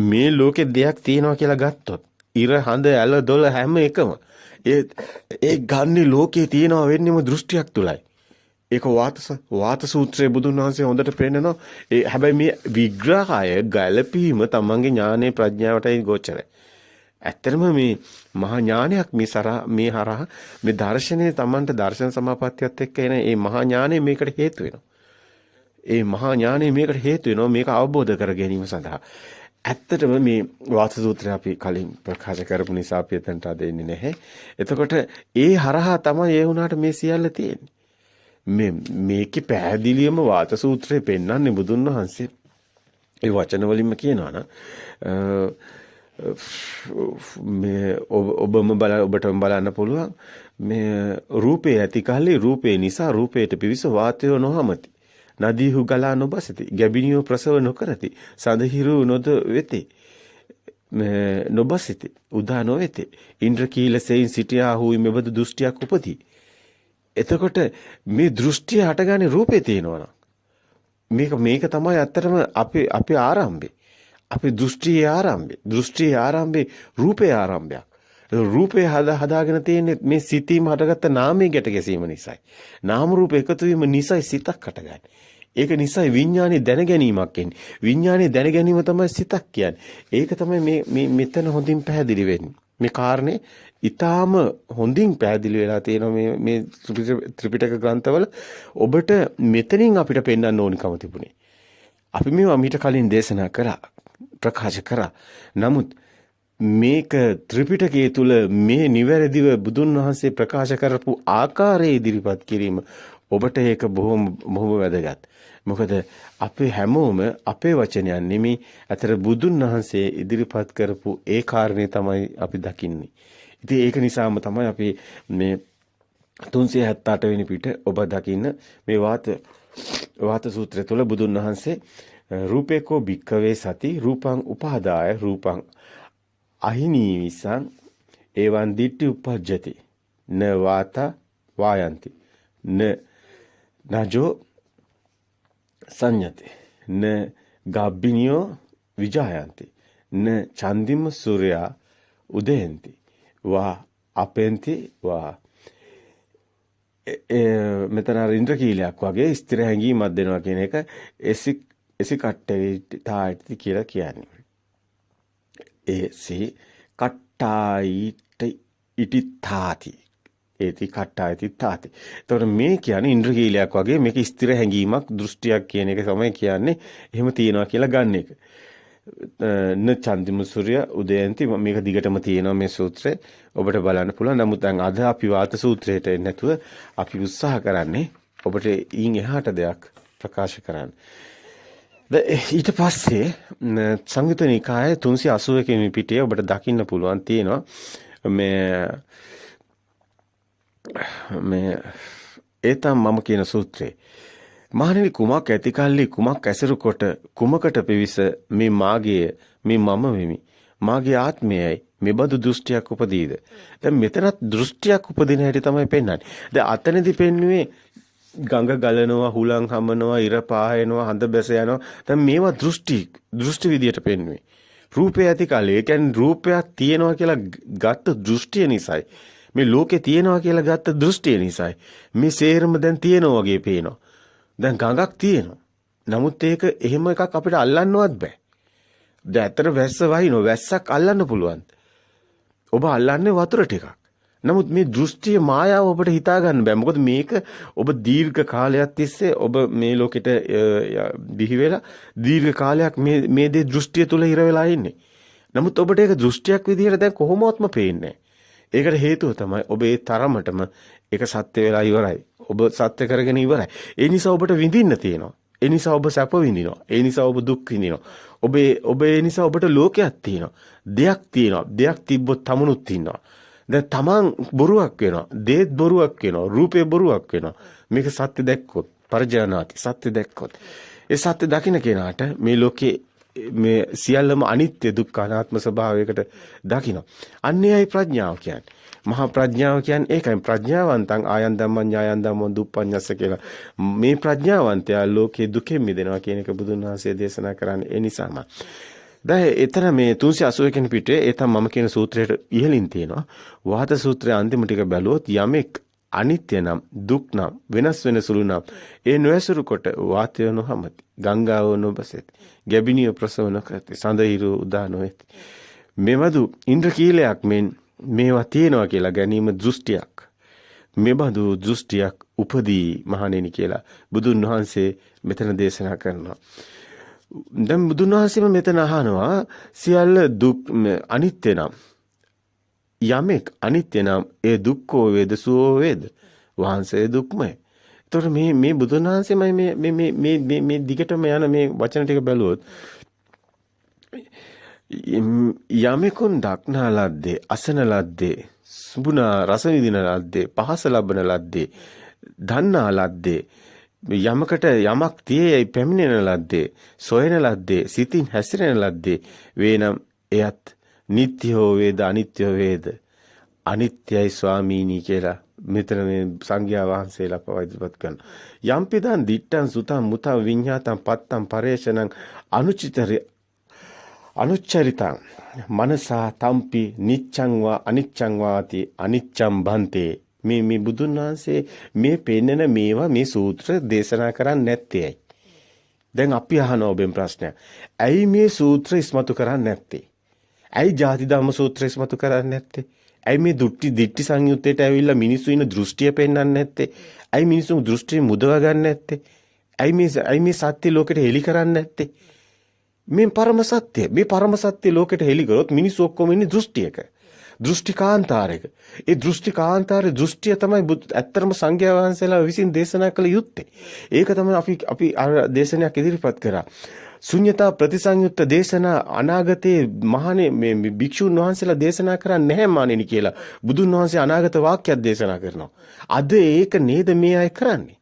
මේ ලෝකේ දෙයක් තියෙනවා කියලා ගත්තොත් ඉර හඳ ඇල දොළ හැම එකම ඒ ගන්නේ ලෝකේ තියෙනවා වෙන්නේම දෘෂ්ටියක් තුලයි. ඒක වාත සූත්‍රයේ බුදුන් වහන්සේ හොඳට පෙන්නනවා. හැබැයි මේ විග්‍රහය ගැළපීම තමන්ගේ ඥානයේ ප්‍රඥාවටයි ගෝචරයි. ඇත්තටම මේ මහා ඥානයක් මේ හරහා මේ දර්ශනයේ තමන්ට දර්ශන සමාපත්තියත් එක්ක එන මේ මහා ඥානය මේකට හේතු වෙනවා. ඒ මහා ඥානය මේකට හේතු වෙනවා මේක අවබෝධ කර ගැනීම සඳහා. ඇත්තටම මේ වාත සූත්‍රය අපි කලින් ප්‍රකාශ කරපු නිසා අපි එතනට අද එන්නේ නැහැ. එතකොට ඒ හරහා තමයි ඒ වුණාට මේ සියල්ල තියෙන්නේ. මේකේ පැහැදිලියම වාත සූත්‍රයේ පෙන්වන්නේ බුදුන් වහන්සේ ඒ වචන වලින්ම කියනවා නම් මේ ඔබටම බලන්න පුළුවන් මේ රූපේ ඇති කල්ලි රූපේ නිසා රූපයට පිවිස වාතය නොහමති නදීහු ගලා නොබසති ගැබිනියෝ ප්‍රසව නොකරති සඳහිරු නොද වෙති නොබසිති උදා නොවේති ඉන්ද්‍රකීලසෙයින් සිටියාහු මෙබඳු දෘෂ්ටියක් උපදී. එතකොට මේ දෘෂ්ටිය හටගන්නේ රූපේ තියෙනවා මේක තමයි ඇත්තටම අපේ ආරම්භය. අපේ දෘෂ්ටියේ ආරම්භය. දෘෂ්ටියේ ආරම්භේ රූපේ ආරම්භයක්. රූපේ හදාගෙන තියෙන්නේ මේ සිතීම හටගත්ත නාමයේ ගැට ගැසීම නිසායි. නාම රූප එකතු වීම නිසායි සිතක් හටගන්නේ. ඒක නිසායි විඥානේ දැන ගැනීමක් එන්නේ. විඥානේ දැන ගැනීම තමයි සිතක් කියන්නේ. ඒක තමයි මේ මෙතන හොඳින් පැහැදිලි වෙන්නේ. මේ කාරණේ ඊටාම හොඳින් පැහැදිලි වෙලා තියෙනවා මේ ත්‍රිපිටක ග්‍රන්ථවල. ඔබට මෙතනින් අපිට පෙන්වන්න ඕනිකම තිබුණේ. අපි මේවා මීට කලින් දේශනා කරා ප්‍රකාශ කරා. නමුත් මේක ත්‍රිපිටකයේ තුල මේ නිවැරදිව බුදුන් වහන්සේ ප්‍රකාශ කරපු ආකාරයේ ඉදිරිපත් කිරීම ඔබට ඒක බොහොම වැදගත්. මොකද අපේ හැමෝම අපේ වචනයන් නෙමෙයි අතර බුදුන් වහන්සේ ඉදිරිපත් කරපු ඒ කාරණේ තමයි අපි දකින්නේ. ඉතින් ඒක නිසාම තමයි අපි මේ 378 වෙනි පිට ඔබ දකින්න මේ වාත සූත්‍රය තුළ බුදුන් වහන්සේ රූපේකෝ භික්ඛවේ සති රූපං උපාදාය රූපං අහිනීවිසං එවං දිට්ඨි උපජ්ජති න වාත වායන්ති න නජෝ සංයති න ගබ්බිනියෝ විජායන්ති න චන්දිම සූර්යා උදයන්ති වා අපෙන්ති වා මෙතන අර ඉන්ද්‍රකීලයක් වගේ ස්ථිර හැඟීමක් දෙනවා කියන එක එසි කට්ටේ තායිති කියලා කියන්නේ. ඒසි කට්ටායිට ඉටිතාති ඒති කට්ටායිති තාති. එතකොට මේ කියන්නේ ඉන්ද්‍රකීලයක් වගේ මේක ස්ථිර හැඟීමක් දෘෂ්ටියක් කියන එක තමයි කියන්නේ. එහෙම තියනවා කියලා ගන්න එක. න චන්දිම සූර්ය උදයන්ති මේක දිගටම තියෙනවා මේ සූත්‍රය. ඔබට බලන්න පුළුවන්. නමුත් දැන් අද අපි වාත සූත්‍රයට එන්නේ නැතුව අපි උත්සාහ කරන්නේ ඔබට ඊන් එහාට දෙයක් ප්‍රකාශ කරන්න. ඊට පස්සේ සංයුත නිකායේ 381 වෙනි පිටේ ඔබට දකින්න පුළුවන් තියෙනවා මේ ඒතම් මම කියන සූත්‍රේ. මහණෙනි කුමක් ඇති කල්ලි කුමක් ඇසුරු කොට කුමකට පිවිස මේ මාගේ මේ මම වෙමි. මාගේ ආත්මයයි මෙබඳු දෘෂ්ටියක් උපදීද. දැන් මෙතනත් දෘෂ්ටියක් උපදින හැටි තමයි පෙන්වන්නේ. දැන් අතනදී පෙන්වුවේ ගඟ ගලනවා, හුලං හමනවා, ඉර පායනවා, හඳ බැස යනවා. දැන් මේවා දෘෂ්ටි විදියට පෙන්වුවේ. රූපය ඇති කල්ලි. ඒ කියන්නේ රූපයක් තියෙනවා කියලා ගත්ත දෘෂ්ටිය නිසායි. මේ ලෝකේ තියෙනවා කියලා ගත්ත දෘෂ්ටිය නිසායි. මේ සේරම දැන් තියෙනවා වගේ පේනවා. දැන් ගඟක් තියෙනවා. නමුත් ඒක එහෙම එකක් අපිට අල්ලන්නවත් බෑ. දැන් ඇතර වැස්ස වහිනවා. වැස්සක් අල්ලන්න පුළුවන්. ඔබ අල්ලන්නේ වතුර ටිකක්. නමුත් මේ දෘෂ්ටිය මායාව ඔබට හිතා ගන්න බෑ. මොකද මේක ඔබ දීර්ඝ කාලයක් තිස්සේ ඔබ මේ ලෝකෙට බිහි වෙලා දීර්ඝ කාලයක් මේ දේ දෘෂ්ටිය තුල ඉර වෙලා ඉන්නේ. නමුත් ඔබට ඒක දෘෂ්ටියක් විදිහට දැන් කොහොමවත්ම පේන්නේ නැහැ. ඒකට හේතුව තමයි ඔබ ඒ තරමටම ඒක සත්‍ය වෙලා ඉවරයි. ඔබ සත්‍ය කරගෙන ඉවරයි. ඒ නිසා ඔබට විඳින්න තියෙනවා. ඒ නිසා ඔබ සැප විඳිනවා. ඒ නිසා ඔබ දුක් විඳිනවා. ඔබ ඒ නිසා ඔබට ලෝකයක් තියෙනවා. දෙයක් තියෙනවා. දෙයක් තිබ්බොත් තමනුත් ඉන්නවා. දැන් තමන් බොරුවක් වෙනවා. දේත් බොරුවක් වෙනවා. රූපේ බොරුවක් වෙනවා. මේක සත්‍ය දැක්කොත් පරජානාති සත්‍ය දැක්කොත් ඒ සත්‍ය දකින්න කෙනාට මේ ලෝකේ මේ සියල්ලම අනිත්‍ය දුක්ඛ අනාත්ම ස්වභාවයකට දකින්න. අන්නේයි ප්‍රඥාව කියන්නේ. මහා ප්‍රඥාව කියන්නේ ඒකයි. ප්‍රඥාවන්තං ආයන් ධම්මං ඥායන් ධම්මං දුප්පඤ්ඤස්ස කියලා. මේ ප්‍රඥාවන්තයා ලෝකේ දුකෙන් මිදෙනවා කියන එක බුදුන් වහන්සේ දේශනා කරන්නේ ඒ නිසාම. දැන් එතන මේ 381 වෙනි පිටේ ඒ තමයි මම කියන සූත්‍රයට ඉහළින් තියෙනවා. වාත සූත්‍රයේ අන්තිම ටික බැලුවොත් යමෙක් අනිත්‍ය නම් දුක් නම් වෙනස් වෙන සුළු නම් ඒ නොයසුරු කොට වාතය නොහමති. ගංගාව නොබසෙති. ගැබිනිය ප්‍රසව නොකරති. සඳහිරු උදා නොවේති. මෙවදු ඉන්ද්‍රකීලයක් මෙන් මේවා තියෙනවා කියලා ගැනීම දෘෂ්ටියක්. මෙබඳු දෘෂ්ටියක් උපදී මහණෙනි කියලා බුදුන් වහන්සේ මෙතන දේශනා කරනවා. දැන් බුදුන් වහන්සේම මෙතන අහනවා සියල්ල දුක් අනිත්‍ය නම් යමෙක් අනිත්‍ය නම් ඒ දුක්ඛෝ වේද සුවෝ වේද වහන්සේ දුක්මයි. ඒතකොට මේ බුදුන් වහන්සේමයි මේ දිගටම යන මේ වචන ටික බැලුවොත් යමෙකුන් දක්නා ලද්දේ අසන ලද්දේ සුබුනා රස විඳින ලද්දේ පහස ලබන ලද්දේ දන්නා ලද්දේ යමකට යමක් තියේයි පැමිණෙන ලද්දේ සොයන ලද්දේ සිතින් හැසිරෙන ලද්දේ වේනම් එයත් නිට්ටයෝ වේද අනිත්‍යෝ වේද අනිත්‍යයි ස්වාමීනි කියලා මෙතන මේ සංඝයා වහන්සේලා පවා ඉදිරිපත් කරනවා. යම්පිදන් දිට්ඨං සුතං මුතං විඤ්ඤාතං පත්තං පරේෂණං අනුච්චරිතං මනසා තම්පි නිච්ඡං වා අනිච්ඡං වාති අනිච්ඡං භන්තේ. මේ බුදුන් වහන්සේ මේ පෙන්නන මේවා මේ සූත්‍ර දේශනා කරන්නේ නැත්තේ. දැන් අපි අහන ඔබෙන් ප්‍රශ්නයක්. ඇයි මේ සූත්‍ර ඉස්මතු කරන්නේ නැත්තේ? ඇයි ජාති ධම්ම සූත්‍ර ඉස්මතු කරන්නේ නැත්තේ? ඇයි මේ දිට්ඨි සංයුත්තේට ඇවිල්ලා මිනිස්සු ඉන්න දෘෂ්ටිය පෙන්වන්නේ නැත්තේ? ඇයි මිනිස්සු දෘෂ්ටිය මුදව ගන්න නැත්තේ? ඇයි මේ සත්‍ය ලෝකෙට හෙළි කරන්නේ නැත්තේ? මේ පරම සත්‍ය. මේ පරම සත්‍ය ලෝකෙට හෙළි කරොත් මිනිස්සු ඔක්කොම ඉන්නේ දෘෂ්ටියක. දෘෂ්ටිකාන්තාරයක. ඒ දෘෂ්ටිකාන්තාරයේ දෘෂ්ටිය තමයි ඇත්තම සංඝයා වහන්සේලා විසින් දේශනා කළ යුත්තේ. ඒක තමයි අපි අර දේශනයක් ඉදිරිපත් කරා. ශුන්‍යතා ප්‍රතිසංයුක්ත දේශනා අනාගතයේ මහණේ මේ භික්ෂුන් වහන්සේලා දේශනා කරන්නේ නැහැ මානෙනි කියලා බුදුන් වහන්සේ අනාගත වාක්‍යයක් දේශනා කරනවා. අද ඒක නේද මේ අය කරන්නේ?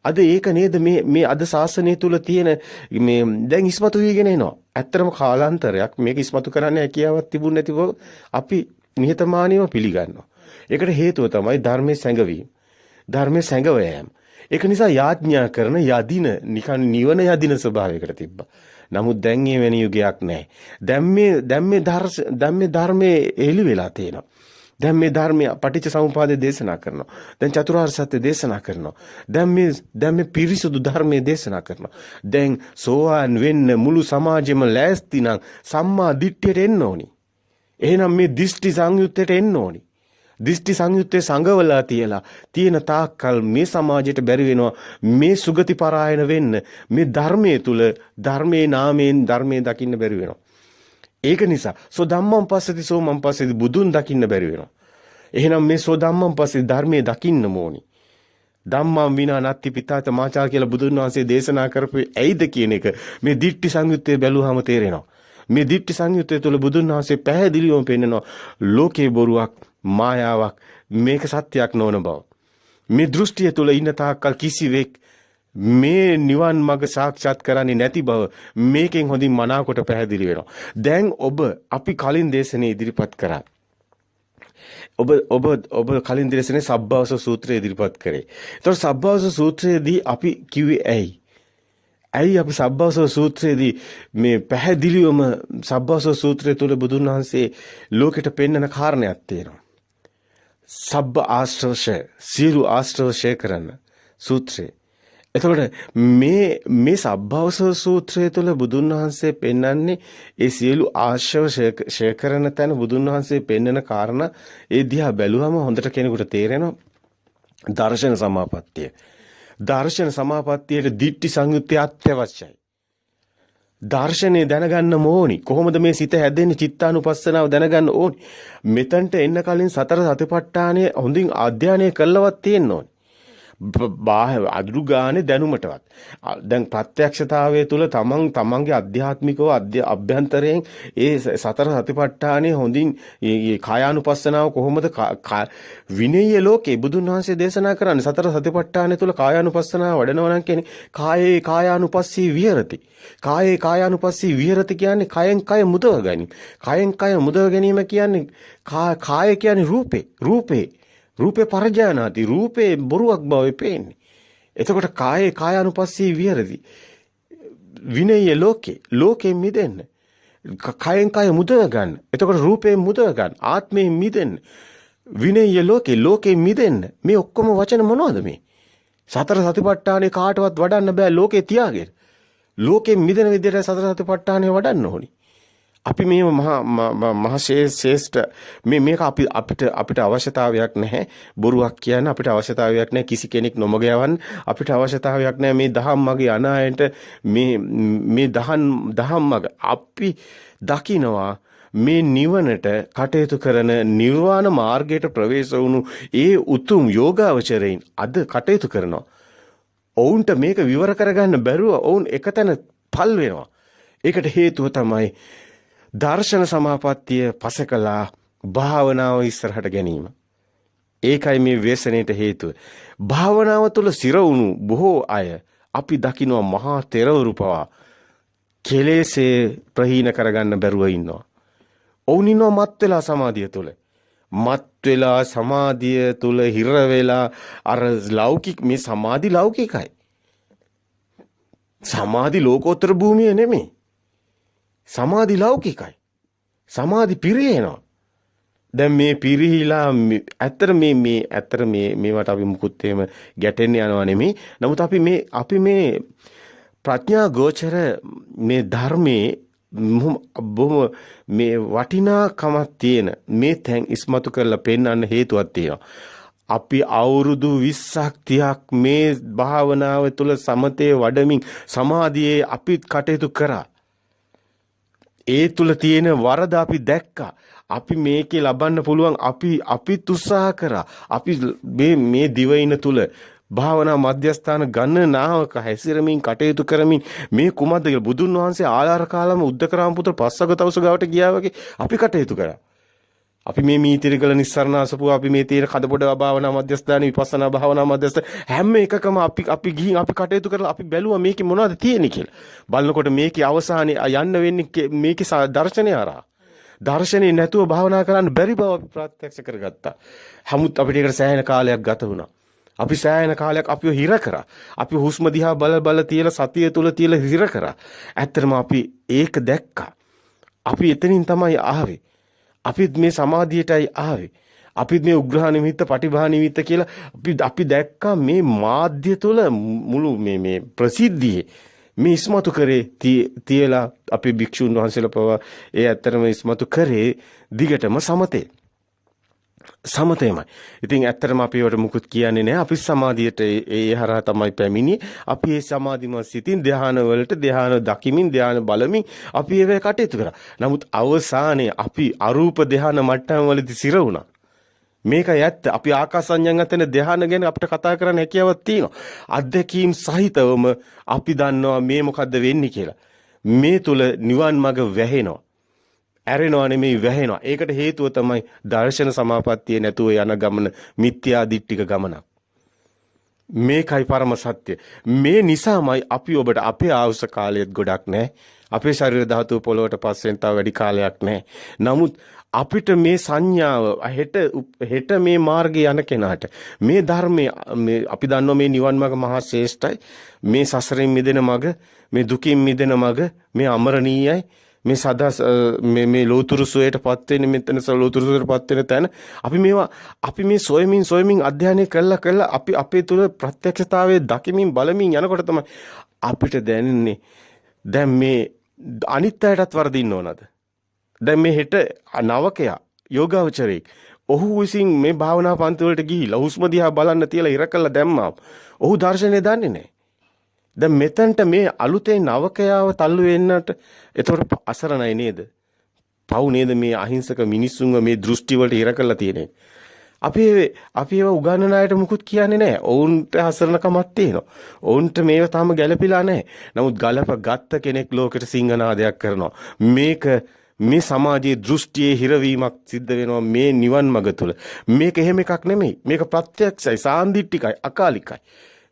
අද ඒක නේද මේ අද ශාසනය තුල තියෙන මේ දැන් ඉස්මතු වීගෙන එනවා. ඇත්තටම කාලාන්තරයක් මේක ඉස්මතු කරන්න හැකියාවක් තිබුණ නැතිව අපි නිහතමානීව පිළිගන්නවා. ඒකට හේතුව තමයි ධර්මයේ සැඟවීම. ධර්මයේ සැඟව යෑම. ඒක නිසා යාඥා කරන යදින නිකන් නිවන යදින ස්වභාවයකට තිබ්බා. නමුත් දැන් මේ වෙන යුගයක් නැහැ. දැන් මේ ධර්මයේ එළි වෙලා තියෙනවා. දැන් මේ ධර්මය පටිච්ච සමුප්පාදේ දේශනා කරනවා. දැන් චතුරාර්ය සත්‍ය දේශනා කරනවා. දැන් මේ පිරිසුදු ධර්මයේ දේශනා කරනවා. දැන් සෝවාන් වෙන්න මුළු සමාජෙම ලෑස්ති නම් සම්මා දිට්ඨියට එන්න ඕනි. එහෙනම් මේ දිෂ්ටි සංයුත්තයට එන්න ඕනි. දිෂ්ටි සංයුත්තේ සංගවලා තියලා තියෙන තාක්කල් මේ සමාජයට බැරි වෙනවා මේ සුගති පරායන වෙන්න. මේ ධර්මයේ තුල ධර්මයේ නාමයෙන් ධර්මයේ දකින්න බැරි වෙනවා. ඒක නිසා සෝ ධම්මං පස්සති සෝ මං පස්සති බුදුන් දකින්න බැරි වෙනවා. එහෙනම් මේ සෝ ධම්මං පස්සති ධර්මයේ දකින්න ඕනි. ධම්මං විනා නත්ති පිතාත මාචා කියලා බුදුන් වහන්සේ දේශනා කරපු ඇයිද කියන එක මේ දිට්ඨි සංයුත්තේ බැලුවාම තේරෙනවා. මේ දිට්ඨි සංයුත්තේ තුල බුදුන් වහන්සේ පැහැදිලිවම පෙන්නනවා ලෝකේ බොරුවක් මායාවක් මේක සත්‍යයක් නොවන බව. මේ දෘෂ්ටිය තුල ඉන්න තාක්කල් කිසිවෙක් මේ නිවන් මඟ සාක්ෂාත් කරන්නේ නැති බව මේකෙන් හොඳින් මනාකොට පැහැදිලි වෙනවා. දැන් අපි කලින් දේශනේ ඉදිරිපත් කරා. ඔබ කලින් දේශනේ සබ්බවස සූත්‍රය ඉදිරිපත් කරේ. ඒතකොට සබ්බවස සූත්‍රයේදී අපි කිව්වේ ඇයි අපි සබ්බවස සූත්‍රයේදී මේ පැහැදිලිවම සබ්බවස සූත්‍රය තුල බුදුන් වහන්සේ ලෝකෙට පෙන්වන කාරණයක් තියෙනවා. සබ්බ ආශ්‍රවශය සියලු ආශ්‍රවශය කරන සූත්‍රය. එතකොට මේ සබ්බවස සූත්‍රය තුළ බුදුන් වහන්සේ පෙන්වන්නේ ඒ සියලු ආශ්‍රව ෂය කරන තැන බුදුන් වහන්සේ පෙන්වන කාරණා ඒ දිහා බැලුවම හොඳට කෙනෙකුට තේරෙනවා දර්ශන සමාපත්තිය. දර්ශන සමාපත්තියට දිට්ඨි සංයුත්තේ අත්‍යවශ්‍යයි. දර්ශනේ දැනගන්න ඕනි. කොහොමද මේ සිත හැදෙන්නේ? චිත්තානුපස්සනාව දැනගන්න ඕනි. මෙතනට එන්න කලින් සතර සතිපට්ඨානය හොඳින් අධ්‍යයනය කළවත් තියෙන්න ඕනි. අදුරු ගානේ දැනුමටවත් දැන් ප්‍රත්‍යක්ෂතාවයේ තුල තමන්ගේ අධ්‍යාත්මිකව අභ්‍යන්තරයෙන් ඒ සතර සතිපට්ඨානයේ හොඳින් කායානුපස්සනාව කොහොමද විනය්‍ය ලෝකේ බුදුන් වහන්සේ දේශනා කරන්නේ සතර සතිපට්ඨානයේ තුල කායානුපස්සනාව වඩනවා නම් කියන්නේ කායේ කායානුපස්සී විහෙරති. කායේ කායානුපස්සී විහෙරති කියන්නේ කයෙන් කය මුදව ගැනීම. කයෙන් කය මුදව ගැනීම කියන්නේ කාය කියන්නේ රූපේ පරජානාති රූපේ බොරුවක් බව පේන්නේ. එතකොට කායේ කායානුපස්සී විහෙරති. විනය්‍ය ලෝකේ මිදෙන්න. කයෙන් කය මුදව ගන්න. එතකොට රූපේ මුදව ගන්න. ආත්මේ මිදෙන්න. විනය්‍ය ලෝකේ මිදෙන්න. මේ ඔක්කොම වචන මොනවද මේ? සතර සතිපට්ඨානේ කාටවත් වඩන්න බෑ ලෝකේ තියාගෙන. ලෝකේ මිදෙන විදිහට සතර සතිපට්ඨානේ වඩන්න ඕනි. අපි මේ මහා ශ්‍රේෂ්ඨ මේක අපිට අවශ්‍යතාවයක් නැහැ. බොරුවක් කියන්න අපිට අවශ්‍යතාවයක් නැහැ. කිසි කෙනෙක් නොමග යවන්න අපිට අවශ්‍යතාවයක් නැහැ. මේ දහම් මගේ අනායන්ට මේ දහම් මග අපි දකිනවා මේ නිවනට කටයුතු කරන නිර්වාණ මාර්ගයට ප්‍රවේශ වුණු ඒ උතුම් යෝගාවචරයින් අද කටයුතු කරනවා. ඔවුන්ට මේක විවර කරගන්න බැරුව ඔවුන් එකතැන පල් වෙනවා. ඒකට හේතුව තමයි දර්ශන සමාපත්තිය පසකලා භාවනාව ඉස්සරහට ගැනීම. ඒකයි මේ ව්‍යසනයට හේතුව. භාවනාව තුළ සිර වුණු බොහෝ අය අපි දකිනවා මහා තෙරවරු පවා කෙලෙසේ ප්‍රහීන කරගන්න බැරුව ඉන්නවා. ඔවුන් ඉන්නවා මත් වෙලා සමාධිය තුළ. මත් වෙලා සමාධිය තුළ හිර වෙලා අර ලෞකික මේ සමාධි ලෞකිකයි. සමාධි ලෝකෝත්තර භූමිය නෙමෙයි. සමාධි ලෞකිකයි. සමාධි පිරිහෙනවා. දැන් මේ පිරිහිලා ඇත්තට මේවට අපි මුකුත් එහෙම ගැටෙන්න යනවා නෙමෙයි. නමුත් අපි මේ ප්‍රඥා ගෝචර මේ ධර්මයේ බොහොම මේ වටිනාකමක් තියෙන මේ තැන් ඉස්මතු කරලා පෙන්වන්න හේතුවක් තියෙනවා. අපි අවුරුදු 20ක් 30ක් මේ භාවනාව තුළ සමතේ වඩමින් සමාධියේ අපි කටයුතු කරා. ඒ තුල තියෙන වරද අපි දැක්කා. අපි මේකේ ලබන්න පුළුවන් අපි උත්සාහ කරා. අපි මේ දිවයින තුල භාවනා මධ්‍යස්ථාන ගණනාවක හැසිරමින් කටයුතු කරමින් මේ කුමද්ද කියලා බුදුන් වහන්සේ ආලාර කාලම උද්දකරාම පුත්‍ර පස්සක තවුස ගාවට ගියා වගේ අපි කටයුතු කරා. අපි මේ මීතිරිකල නිස්සරණ අසපුව අපි මේ තියෙන කඩපොඩ භාවනා මධ්‍යස්ථාන විපස්සනා භාවනා මධ්‍යස්ථාන හැම එකකම අපි ගිහින් අපි කටයුතු කරලා අපි බැලුවා මේකේ මොනවද තියෙන්නේ කියලා. බලනකොට මේකේ අවසානයේ යන්න වෙන්නේ මේකේ දර්ශනය හරහා. දර්ශනේ නැතුව භාවනා කරන්න බැරි බව අපි ප්‍රත්‍යක්ෂ කරගත්තා. නමුත් අපිට ඒකට සෑහෙන කාලයක් ගත වුණා. අපි සෑහෙන කාලයක් අපිව හිර කරා. අපි හුස්ම දිහා බල තියලා සතිය තුල තියලා හිර කරා. ඇත්තටම අපි ඒක දැක්කා. අපි එතනින් තමයි ආවේ. අපිත් මේ සමාධියටයි ආවේ. අපිත් මේ උග්‍රහ නිමිත්ත, පටිභා නිමිත්ත කියලා අපි දැක්කා මේ මාධ්‍ය තුල මුළු මේ ප්‍රසිද්ධියේ මේ ඉස්මතු කරේ තියලා අපි භික්ෂුන් වහන්සේලා පවා ඒ ඇත්තටම ඉස්මතු කරේ දිගටම සමතේමයි. ඉතින් ඇත්තටම අපි ඒවට මුකුත් කියන්නේ නැහැ. අපි සමාධියට ඒ හරහා තමයි පැමිණි. අපි මේ සමාධිමත් සිතින් ධ්‍යාන වලට ධ්‍යාන දකිමින් ධ්‍යාන බලමින් අපි ඒවේ කටයුතු කරා. නමුත් අවසානයේ අපි අරූප ධ්‍යාන මට්ටම් වලදී සිර වුණා. මේකයි ඇත්ත. අපි ආකාසඤ්ඤං අතන ධ්‍යාන ගැන අපිට කතා කරන්න හැකියාවක් තියෙනවා. අධ්‍යක්ීම් සහිතවම අපි දන්නවා මේ මොකද්ද වෙන්නේ කියලා. මේ තුල නිවන් මඟ වැහෙනවා. ඇරෙනවා නෙමෙයි වැහෙනවා. ඒකට හේතුව තමයි දර්ශන සමාපත්තිය නැතුව යන ගමන මිත්‍යා දිට්ඨික ගමනක්. මේකයි පරම සත්‍ය. මේ නිසාමයි අපි ඔබට අපේ ආයුෂ කාලයත් ගොඩක් නැහැ. අපේ ශරීර ධාතුව පොළොවට පස්සෙන් තව වැඩි කාලයක් නැහැ. නමුත් අපිට මේ සංඥාව හෙට මේ මාර්ගයේ යන කෙනාට මේ ධර්මයේ අපි දන්නවා මේ නිවන් මඟ මහා ශ්‍රේෂ්ඨයි. මේ සසරෙන් මිදෙන මඟ, මේ දුකින් මිදෙන මඟ, මේ අමරණීයයි. මේ සදා මේ ලෝතුරු සෝයටපත් වෙන්නේ මෙතන ලෝතුරු සෝයටපත් වෙන තැන අපි මේ සොයමින් අධ්‍යයනය කළා අපි අපේ තුල ප්‍රත්‍යක්ෂතාවයේ දකිමින් බලමින් යනකොට තමයි අපිට දැනෙන්නේ දැන් මේ අනිත් අයටත් වරදින්න ඕනද? දැන් මේ හෙට නවකයා යෝගාවචරයෙක් ඔහු විසින් මේ භාවනා පන්ති වලට ගිහිලා හුස්ම දිහා බලන්න තියලා ඉර කළා දැම්මා. ඔහු දර්ශනය දන්නේ නැහැ. දැන් මෙතනට මේ අලුතෙන් නවකයාව තල්ලු වෙන්නට එතකොට අසරණයි නේද? පව් නේද මේ අහිංසක මිනිස්සුන්ව මේ දෘෂ්ටි වලට ඉර කරලා තියෙන්නේ. අපි ඒව උගන්නන අයට මුකුත් කියන්නේ නැහැ. ඔවුන්ට අසරණකමක් තියෙනවා. ඔවුන්ට මේව තාම ගැළපිලා නැහැ. නමුත් ගලප ගත්ත කෙනෙක් ලෝකෙට සිංහනාදයක් කරනවා. මේ සමාජයේ දෘෂ්ටියේ හිරවීමක් සිද්ධ වෙනවා මේ නිවන් මඟ තුල. මේක එහෙම එකක් නෙමෙයි. මේක ප්‍රත්‍යක්ෂයි, සාන්දිටිකයි, අකාලිකයි.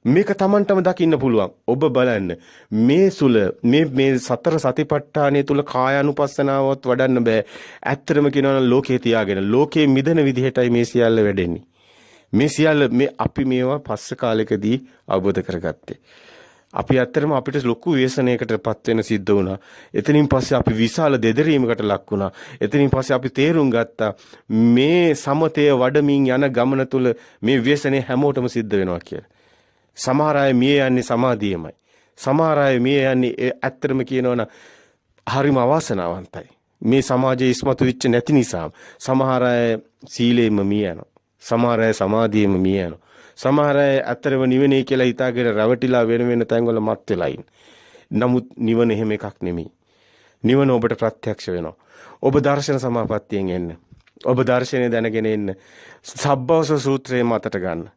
මේක Tamanටම දකින්න පුළුවන්. ඔබ බලන්න මේ සතර සතිපට්ඨානය තුල කායානුපස්සනාවත් වඩන්න බෑ. ඇත්තටම කියනවා නම් ලෝකේ තියාගෙන ලෝකේ මිදෙන විදිහටයි මේ සියල්ල වැඩෙන්නේ. මේ සියල්ල අපි මේවා පස්ස කාලෙකදී අවබෝධ කරගත්තේ. අපි ඇත්තටම අපිට ලොකු ව්‍යසනයකටපත් වෙන සිද්ධ වුණා. එතනින් පස්සේ අපි විශාල දෙදරීමකට ලක් වුණා. එතනින් පස්සේ අපි තේරුම් ගත්තා මේ සමතය වඩමින් යන ගමන තුල මේ ව්‍යසනේ හැමෝටම සිද්ධ වෙනවා කියලා. සමහර අය මිය යන්නේ සමාධියමයි. සමහර අය මිය යන්නේ ඇත්තටම කියනවනම් හරිම අවාසනාවන්තයි. මේ සමාජයේ ඉස්මතු වෙච්ච නැති නිසා සමහර අය සීලෙම මිය යනවා. සමහර අය සමාධියෙම මිය යනවා. සමහර අය ඇත්තටම නිවනේ කියලා හිතාගෙන රැවටිලා වෙන තැන්වල මත් වෙලා ඉන්න. නමුත් නිවන එහෙම එකක් නෙමෙයි. නිවන ඔබට ප්‍රත්‍යක්ෂ වෙනවා. ඔබ දර්ශන සමාපත්තියෙන් එන්න. ඔබ දර්ශනය දැනගෙන එන්න. සබ්බවස සූත්‍රයේ මතට ගන්න.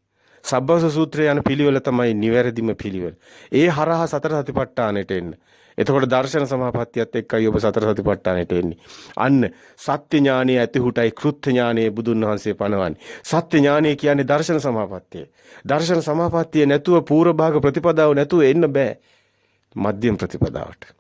සබ්බවස සූත්‍රය යන පිළිවෙල තමයි නිවැරදිම පිළිවෙල. ඒ හරහා සතර සතිපට්ඨානෙට එන්න. එතකොට දර්ශන සමාපත්තියත් එක්කයි ඔබ සතර සතිපට්ඨානෙට එන්නේ. අන්න සත්‍ය ඥානයේ ඇතිහුටයි කෘත්‍ය ඥානයේ බුදුන් වහන්සේ පනවන්නේ. සත්‍ය ඥානය කියන්නේ දර්ශන සමාපත්තිය. දර්ශන සමාපත්තිය නැතුව පූර්ව භාග ප්‍රතිපදාව නැතුව එන්න බෑ. මධ්‍යම ප්‍රතිපදාවට.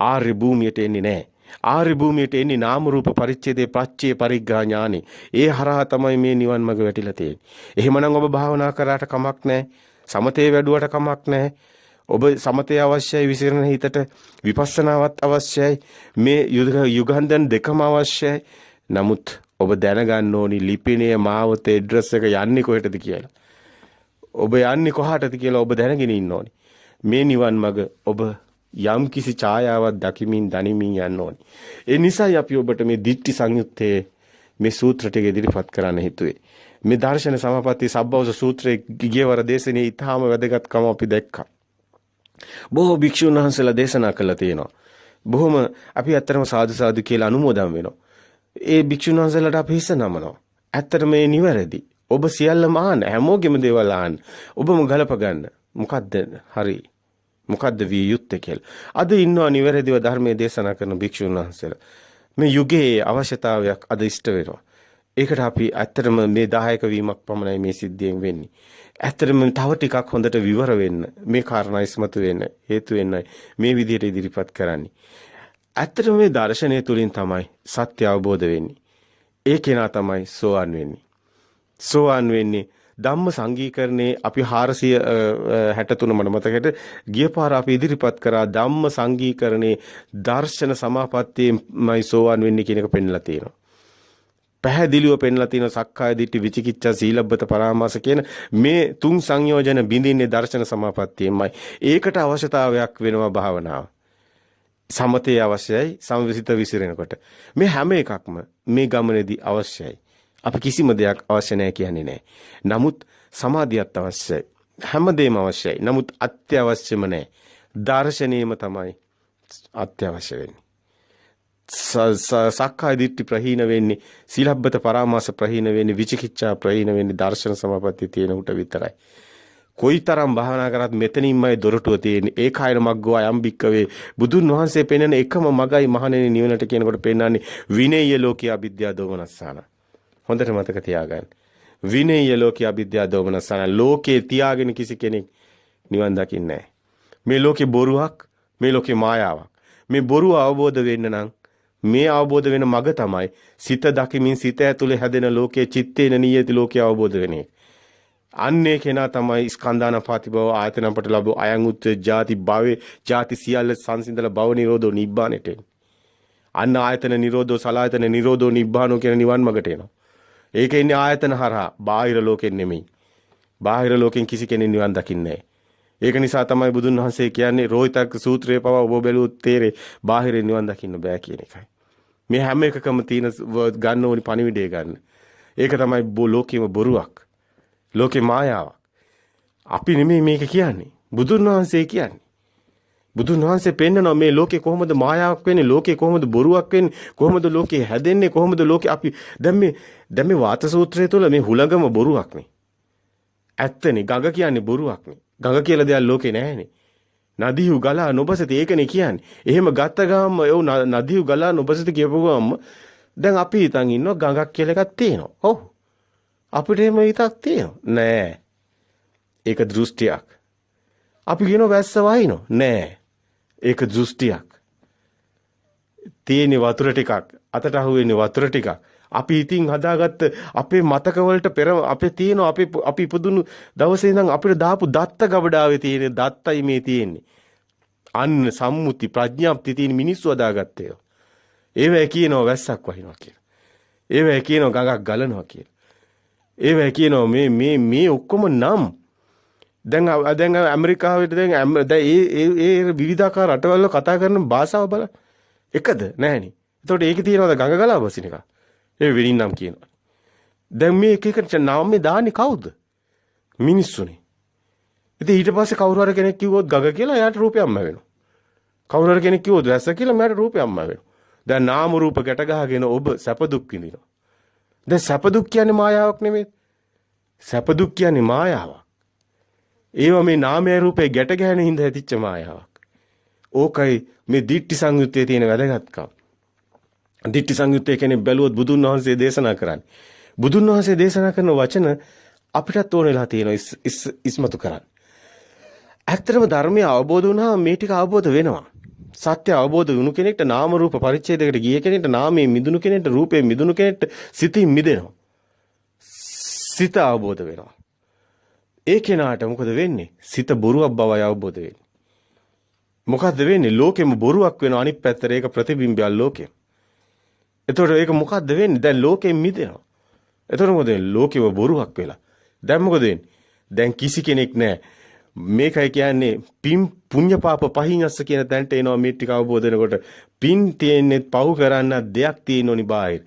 ආර්ය භූමියට එන්නේ නැහැ. ආර්ය භූමියට එන්නේ නාම රූප පරිච්ඡේදයේ ප්‍රත්‍යේ පරිග්‍රහ ඥානෙ. ඒ හරහා තමයි මේ නිවන් මඟ වැටිලා තියෙන්නේ. එහෙමනම් ඔබ භාවනා කරාට කමක් නැහැ. සමතේ වැඩුවට කමක් නැහැ. ඔබ සමතේ අවශ්‍යයි, විසිරෙන හිතට විපස්සනාවත් අවශ්‍යයි. මේ යුගන්ධන් දෙකම අවශ්‍යයි. නමුත් ඔබ දැනගන්න ඕනි ලිපිණයේ මාවතේ ඇඩ්‍රස් එක යන්නේ කොහෙටද කියලා. ඔබ යන්නේ කොහාටද කියලා ඔබ දැනගෙන ඉන්න ඕනි. මේ නිවන් මඟ ඔබ යම් කිසි ඡායාවක් දකිමින් දනිමින් යන්න ඕනි. ඒ නිසායි අපි ඔබට මේ දිට්ඨි සංයුත්තේ මේ සූත්‍ර ටික ඉදිරිපත් කරන්න හිතුවේ. මේ දර්ශන සමාපatti සබ්බවස සූත්‍රයේ ගියවර දේශනේ ඊටාම වැදගත්කම අපි දැක්කා. බොහෝ භික්ෂුන් වහන්සේලා දේශනා කළා තියෙනවා. බොහොම අපි ඇත්තටම සාදු සාදු කියලා අනුමෝදන් වෙනවා. ඒ භික්ෂුන් වහන්සේලාට අපි හිස නමනවා. ඇත්තටම මේ නිවැරදි. ඔබ සියල්ලම ආන්න, හැමෝගෙම දේවල් ආන්න. ඔබම ගලප ගන්න. මොකද්ද හරි? මොකද්ද විය යුත්තේ කියලා. අද ඉන්නවා නිවැරදිව ධර්මයේ දේශනා කරන භික්ෂුන් වහන්සේලා. මේ යුගයේ අවශ්‍යතාවයක් අද ඉෂ්ට වෙනවා. ඒකට අපි ඇත්තටම මේ 10ක වීමක් පමණයි මේ සිද්ධියෙන් වෙන්නේ. ඇත්තටම තව ටිකක් හොඳට විවර වෙන්න, මේ කාරණා ඉස්මතු වෙන්න හේතු වෙන්නයි මේ විදිහට ඉදිරිපත් කරන්නේ. ඇත්තටම මේ දර්ශනය තුලින් තමයි සත්‍ය අවබෝධ වෙන්නේ. ඒ කෙනා තමයි සෝවන් වෙන්නේ. සෝවන් වෙන්නේ ධම්ම සංගීකරණේ අපි 463 මට මතකයට ගිය පාර අපි ඉදිරිපත් කරා ධම්ම සංගීකරණේ දර්ශන සමාපත්තියමයි සෝවාන් වෙන්නේ කියන එක පෙන්ලා තියෙනවා. පැහැදිලිව පෙන්ලා තියෙන සක්කාය දිට්ඨි විචිකිච්ඡා සීලබ්බත පරාමාස කියන මේ තුන් සංයෝජන බිඳින්නේ දර්ශන සමාපත්තියමයි. ඒකට අවශ්‍යතාවයක් වෙනවා භාවනාව. සමතේ අවශ්‍යයි සමවිසිත විසිරෙනකොට. මේ හැම එකක්ම මේ ගමනේදී අවශ්‍යයි. අපි කිසිම දෙයක් අවශ්‍ය නැහැ කියන්නේ නැහැ. නමුත් සමාධියත් අවශ්‍යයි. හැමදේම අවශ්‍යයි. නමුත් අත්‍යවශ්‍යම නැහැ. දර්ශනීයම තමයි අත්‍යවශ්‍ය වෙන්නේ. සක්කාය දිට්ඨි ප්‍රහීන වෙන්නේ, සීලබ්බත පරාමාස ප්‍රහීන වෙන්නේ, විචිකිච්ඡා ප්‍රහීන වෙන්නේ දර්ශන සමාපatti තියෙන උට විතරයි. කොයිතරම් භාවනා කරත් මෙතනින්මයි දොරටුව තියෙන්නේ. ඒකායන මග්ගෝ අයම් භික්කවේ බුදුන් වහන්සේ පෙන්වන එකම මගයි මහණෙනි නිවනට කියනකොට පෙන්වන්නේ විනේය ලෝකී අවිද්‍යා දෝමනස්සාන. හොඳට මතක තියාගන්න. විනේය ලෝකී අවිද්‍යා දෝමනස්සාන. ලෝකේ තියාගෙන කිසි කෙනෙක් නිවන් දකින්නේ නැහැ. මේ ලෝකේ බොරුවක්, මේ ලෝකේ මායාවක්. මේ බොරුව අවබෝධ වෙන්න නම් මේ අවබෝධ වෙන මග තමයි සිත දකිමින් සිත ඇතුලේ හැදෙන ලෝකයේ චිත්තේන නියති ලෝකයේ අවබෝධ වෙන්නේ. අන්නේ කෙනා තමයි ස්කන්ධාන පාතිභව ආයතන අපට ලැබු අයං උච්ච ಜಾති භවේ ಜಾති සියල්ල සංසිඳලා භව නිරෝධෝ නිබ්බානෙට එන්නේ. අන්න ආයතන නිරෝධෝ සලායතන නිරෝධෝ නිබ්බානෝ කියන නිවන් මගට එනවා. ඒක ඉන්නේ ආයතන හරහා, බාහිර ලෝකෙන් නෙමෙයි. බාහිර ලෝකෙන් කිසි කෙනෙක් නිවන් දකින්නේ නැහැ. ඒක නිසා තමයි බුදුන් වහන්සේ කියන්නේ රෝහිතක් සූත්‍රයේ පවා ඔබ බැලුවොත් තේරේ බාහිරින් නිවන් දකින්න බෑ කියන එකයි. මේ හැම එකකම තියෙන ගන්න ඕනි පණිවිඩය ගන්න. ඒක තමයි ලෝකෙම බොරුවක්. ලෝකේ මායාවක්. අපි නෙමෙයි මේක කියන්නේ. බුදුන් වහන්සේ කියන්නේ. බුදුන් වහන්සේ පෙන්නනවා මේ ලෝකේ කොහොමද මායාවක් වෙන්නේ, ලෝකේ කොහොමද බොරුවක් වෙන්නේ, කොහොමද ලෝකේ හැදෙන්නේ, කොහොමද ලෝකේ අපි දැන් මේ වාත සූත්‍රය තුළ මේ හුලඟම බොරුවක් නේ. ඇත්තනේ ගඟ කියන්නේ බොරුවක් නේ. ගඟ කියලා දෙයක් ලෝකේ නැහැනේ. නදීහු ගලා නොබසති ඒකනේ කියන්නේ. එහෙම ගත්ත ගාම ඒ නදීහු ගලා නොබසති කියපුව ගාම දැන් අපි හිතන් ඉන්නවා ගඟක් කියලා එකක් තියෙනවා. ඔව්. අපිට එහෙම හිතක් තියෙනවා. නෑ. ඒක දෘෂ්ටියක්. අපි කියනවා වැස්ස වහිනවා. නෑ. ඒක දෘෂ්ටියක්. තියෙන වතුර ටිකක් අතට අහුවෙන්නේ වතුර ටිකක්. අපි ඉතින් හදාගත්ත අපේ මතක වලට පෙර අපේ තියෙන අපි ඉපදුණු දවසේ ඉඳන් අපිට දාපු දත්ත ගබඩාවේ තියෙන දත්තයි මේ තියෙන්නේ. අන්න සම්මුති ප්‍රඥාප්ති තියෙන මිනිස්සු හදාගත්තේ. ඒවැ කියනවා වැස්සක් වහිනවා කියලා. ඒවැ කියනවා ගඟක් ගලනවා කියලා. ඒවැ කියනවා මේ ඔක්කොම නම් දැන් ඇමරිකාවේ දැන් ඒ විවිධාකාර රටවල කතා කරන භාෂාව බලන්න. එකද නැහැනේ. එතකොට ඒකේ තියෙනවද ගඟ ගලා බසින එක? ඒ වෙනින්නම් කියනවා. දැන් මේ එක එක නම් මේ දාන්නේ කවුද? මිනිස්සුනේ. ඉතින් ඊට පස්සේ කවුරු හරි කෙනෙක් කිව්වොත් ගඟ කියලා එයාට රූපයක්ම වෙනවා. කවුරු හරි කෙනෙක් කිව්වොත් වැස්ස කියලා මෙයාට රූපයක්ම වෙනවා. දැන් නාම රූප ගැට ගහගෙන ඔබ සැප දුක් විඳිනවා. දැන් සැප දුක් කියන්නේ මායාවක් නෙමෙයි. සැප දුක් කියන්නේ මායාවක්. ඒවා මේ නාමය රූපේ ගැට ගැහෙන හින්දා ඇතිච්ච මායාවක්. ඕකයි මේ දිට්ඨි සංයුත්තේ තියෙන වැදගත්කම. දිට්ඨි සංයුත්තේ කියන්නේ බැලුවොත් බුදුන් වහන්සේ දේශනා කරන්නේ. බුදුන් වහන්සේ දේශනා කරන වචන අපිටත් ඕන වෙලා තියෙනවා ඉස්මතු කරන්න. ඇත්තටම ධර්මය අවබෝධ වුණාම මේ ටික අවබෝධ වෙනවා. සත්‍ය අවබෝධ වුණු කෙනෙක්ට නාම රූප පරිච්ඡේදයකට ගිය කෙනෙක්ට නාමයේ මිදුණු කෙනෙක්ට රූපයේ මිදුණු කෙනෙක්ට සිතින් මිදෙනවා. සිත අවබෝධ වෙනවා. ඒ කෙනාට මොකද වෙන්නේ? සිත බොරුවක් බවයි අවබෝධ වෙන්නේ. මොකද්ද වෙන්නේ? ලෝකෙම බොරුවක් වෙනවා අනිත් පැත්තට ඒක ප්‍රතිබිම්බයක් ලෝකෙම. එතකොට ඒක මොකද්ද වෙන්නේ? දැන් ලෝකෙන් මිදෙනවා. එතකොට මොකද වෙන්නේ? ලෝකෙම බොරුවක් වෙලා. දැන් මොකද වෙන්නේ? දැන් කිසි කෙනෙක් නැහැ. මේකයි කියන්නේ පින් පුඤ්ඤ පාප පහින්ස්ස කියන තැනට එනවා මේ ටික අවබෝධ වෙනකොට. පින් තියෙන්නේ පව් කරන්න දෙයක් තියෙන ඕනි බාහිර.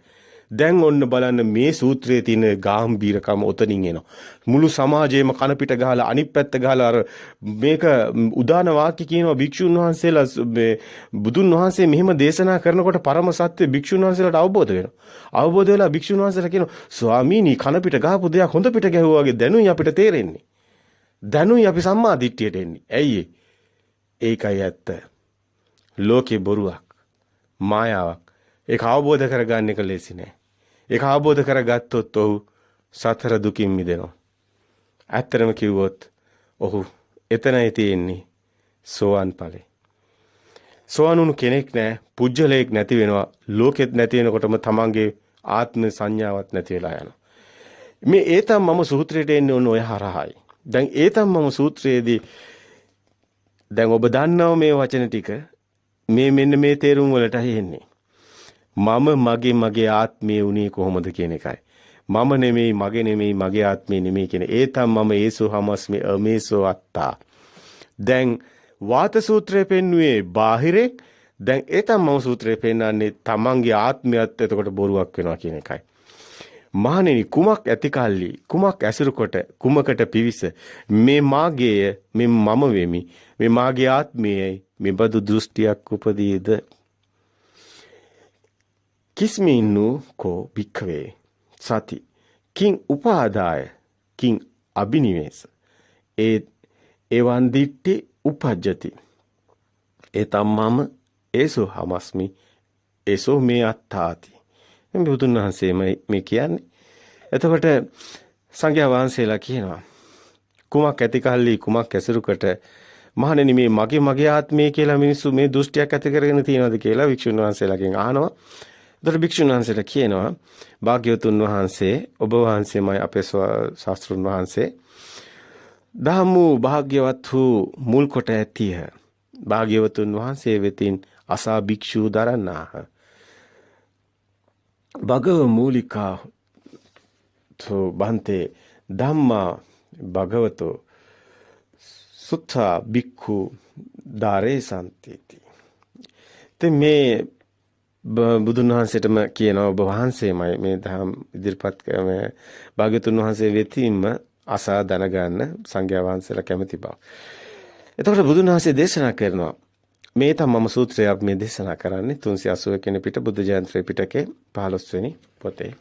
දැන් ඔන්න බලන්න මේ සූත්‍රයේ තියෙන ගැඹීරකම ඔතනින් එනවා. මුළු සමාජයේම කන පිට ගහලා අනිත් පැත්ත ගහලා අර මේක උදාන වාක්‍ය කියනවා භික්ෂුන් වහන්සේලා මේ බුදුන් වහන්සේ මෙහෙම දේශනා කරනකොට පරම සත්‍ය භික්ෂුන් වහන්සේලාට අවබෝධ වෙනවා. අවබෝධ වෙලා භික්ෂුන් වහන්සේලා කියනවා ස්වාමීනි කන පිට ගහපු දෙයක් හොඳ පිට ගැහුවා වගේ දැනුයි අපිට තේරෙන්නේ. දැනුයි අපි සම්මා දිට්ඨියට එන්නේ. ඇයි ඒකයි ඇත්ත. ලෝකේ බොරුවක් මායාවක්. ඒක අවබෝධ කරගන්න එක ලේසි නෑ. ඒක අවබෝධ කරගත්තොත් ඔහු සතර දුකින් මිදෙනවා. ඇත්තටම කිව්වොත් ඔහු එතනයි තියෙන්නේ සෝවන් ඵලෙ. සෝවනුණු කෙනෙක් නෑ, පුජ්‍යලයක් නැති වෙනවා. ලෝකෙත් නැති වෙනකොටම තමන්ගේ ආත්ම සංඥාවක් නැති වෙලා යනවා. මේ ඒතම් මම සූත්‍රයට එන්නේ ඔන්න ඔය හරහායි. දැන් ඒතම් මම සූත්‍රයේදී දැන් ඔබ දන්නව මේ වචන ටික මේ මෙන්න මේ තේරුම් වලටයි එන්නේ. මම මගේ ආත්මය උනේ කොහොමද කියන එකයි. මම නෙමෙයි මගේ නෙමෙයි මගේ ආත්මය නෙමෙයි කියන ඒතම් මම ඒසෝ හමස්මි අමේසෝ අත්තා. දැන් වාත සූත්‍රය පෙන්වුවේ බාහිරේ. දැන් ඒතම් මම සූත්‍රය පෙන්වන්නේ තමන්ගේ ආත්මයත් එතකොට බොරුවක් වෙනවා කියන එකයි. මහණෙනි කුමක් ඇති කල්ලි කුමක් ඇසුරු කොට කුමකට පිවිස මේ මාගේය මේ මම වෙමි මේ මාගේ ආත්මයයි මේ බදු දෘෂ්ටියක් උපදීද කිස්මින්නු කෝ භික්ඛවේ සති කිං උපාදාය කිං අබිනිවේස එවන් දිට්ඨි උපජ්ජති ඒතම්මම ඒසෝ හමස්මි ඒසෝ මේ අත්තාති. මේ බුදුන් වහන්සේ මේ කියන්නේ. එතකොට සංඝයා වහන්සේලා කියනවා කුමක් ඇති කල්ලි කුමක් ඇසුරුකට මහණෙනි මේ මගේ ආත්මය කියලා මිනිස්සු මේ දෘෂ්ටියක් ඇති කරගෙන තියනවාද කියලා භික්ෂුන් වහන්සේලාගෙන් අහනවා. එතකොට භික්ෂුන් වහන්සේලා කියනවා භාග්‍යවතුන් වහන්සේ ඔබ වහන්සේමයි අපේ ශාස්ත්‍රුන් වහන්සේ දහමු භාග්‍යවත් වූ මුල් කොට ඇතිය. භාග්‍යවතුන් වහන්සේ වෙතින් අසා භික්ෂු දරන්නාහ. භගව මූලිකා තෝ බන්තේ ධම්මා භගවතෝ සුත්තා භික්ඛු දාරේ සම්තිති. මේ බුදුන් වහන්සේටම කියනවා ඔබ වහන්සේමයි මේ ධම් ඉදිරිපත් කරන භාග්‍යතුන් වහන්සේ වෙතින්ම අසා දැනගන්න සංඝයා වහන්සේලා කැමති බව. එතකොට බුදුන් වහන්සේ දේශනා කරනවා මේ තමයි සූත්‍රයක් මේ දේශනා කරන්නේ 381 වෙනි පිට බුද්ධ ජයන්ත්‍රේ පිටකේ 15 වෙනි පොතේ.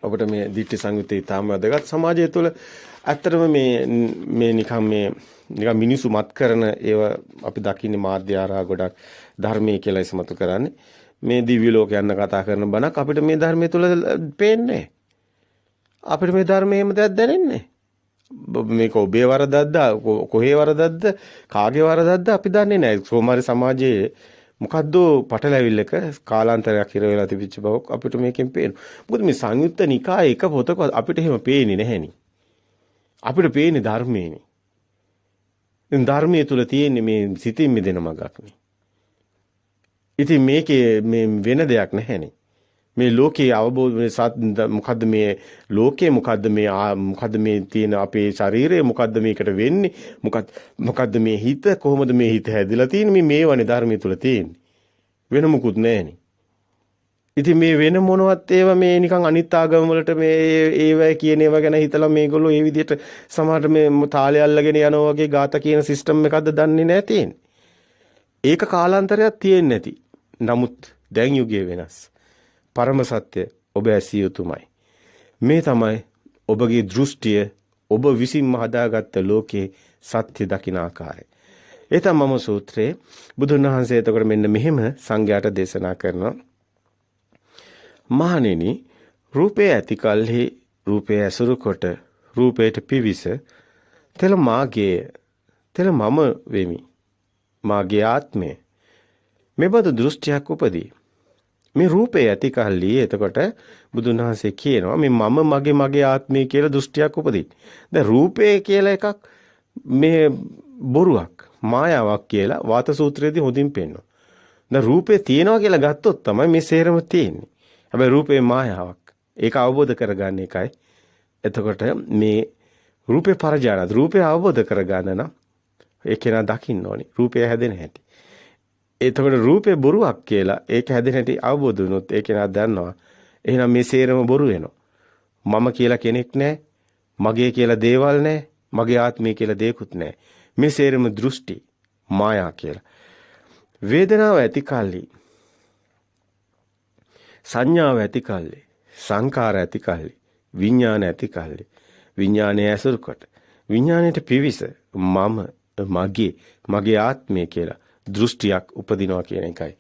ඔබට මේ දිට්ඨි සංයුත්තේ තාම වැදගත් සමාජය තුළ ඇත්තටම මේ නිකන් මිනිසු මත් කරන ඒව අපි දකින්නේ මාධ්‍ය ආරා ගොඩක් ධර්මයේ කියලා ඉස්මතු කරන්නේ. මේ දිව්‍ය ලෝක යන කතා කරන බණක් අපිට මේ ධර්මයේ තුල පේන්නේ. අපිට මේ ධර්මයේම දෙයක් දැනෙන්නේ. මේක ඔබේ වරදක්ද කොහේ වරදක්ද කාගේ වරදක්ද අපි දන්නේ නැහැ. සෝමාරි සමාජයේ මොකද්ද පටලැවිල්ලක කාලාන්තරයක් හිර වෙලා තිබිච්ච බව අපිට මේකෙන් පේනවා. මොකද මේ සංයුත්ත නිකායේ එක පොතක අපිට එහෙම පේන්නේ නැහෙනි. අපිට පේන්නේ ධර්මයේනේ. දැන් ධර්මයේ තුල තියෙන්නේ මේ සිතින් මිදෙන මගක් නේ. ඉතින් මේකේ මේ වෙන දෙයක් නැහැනේ. මේ ලෝකයේ අවබෝධ මොකද්ද මේ ලෝකයේ මොකද්ද මේ තියෙන අපේ ශරීරය මොකද්ද මේකට වෙන්නේ මොකද්ද මේ හිත කොහොමද මේ හිත හැදිලා තියෙන්නේ මේවනේ ධර්මයේ තුල තියෙන්නේ වෙන මොකුත් නැහැනේ. ඉතින් මේ වෙන මොනවත් ඒවා මේ නිකන් අනිත් ආගම වලට මේ ඒවයි කියන ඒවා ගැන හිතලා මේගොල්ලෝ ඒ විදිහට සමහරට මේ තාලේ අල්ලගෙන යනවා වගේ ગાත කියන සිස්ටම් එකක්ද දන්නේ නැහැ තියෙන්නේ. ඒක කාලාන්තරයක් තියෙන්නේ නැති. නමුත් දැන් යුගයේ වෙනස්. පරම සත්‍ය ඔබ ඇසිය යුතුමයි. මේ තමයි ඔබගේ දෘෂ්ටිය ඔබ විසින්ම හදාගත්ත ලෝකේ සත්‍ය දකින ආකාරය. ඒ තමයි සූත්‍රයේ බුදුන් වහන්සේ එතකොට මෙන්න මෙහෙම සංඝයාට දේශනා කරනවා. මහණෙනි රූපේ ඇති කල්හි රූපේ ඇසුරු කොට රූපයට පිවිස තෙල මාගේ තෙල මම වෙමි. මාගේ ආත්මය මෙබඳු දෘෂ්ටියක් උපදී. මේ රූපේ ඇති කල්ලි එතකොට බුදුන් වහන්සේ කියනවා මේ මම මගේ ආත්මය කියලා දෘෂ්ටියක් උපදී. දැන් රූපේ කියලා එකක් මේ බොරුවක් මායාවක් කියලා වාත සූත්‍රයේදී හොඳින් පෙන්නනවා. දැන් රූපේ තියනවා කියලා ගත්තොත් තමයි මේ සේරම තියෙන්නේ. හැබැයි රූපේ මායාවක්. ඒක අවබෝධ කරගන්න එකයි. එතකොට මේ රූපේ පරජානත් රූපේ අවබෝධ කරගන්න නම් ඒක නා දකින්න ඕනේ. රූපය හැදෙන හැටි. එතකොට රූපේ බොරුවක් කියලා ඒක හැදෙන හැටි අවබෝධ වුණොත් ඒක නා දන්නවා. එහෙනම් මේ සේරම බොරු වෙනවා. මම කියලා කෙනෙක් නැහැ. මගේ කියලා දේවල් නැහැ. මගේ ආත්මය කියලා දෙයක්වත් නැහැ. මේ සේරම දෘෂ්ටි මායා කියලා. වේදනාව ඇති කල්ලි සංඥාව ඇති කල්ලි සංකාර ඇති කල්ලි විඥාන ඇති කල්ලි විඥානය ඇසුරු කොට විඥාණයට පිවිස මම මගේ ආත්මය කියලා දෘෂ්ටියක් උපදිනවා කියන එකයි.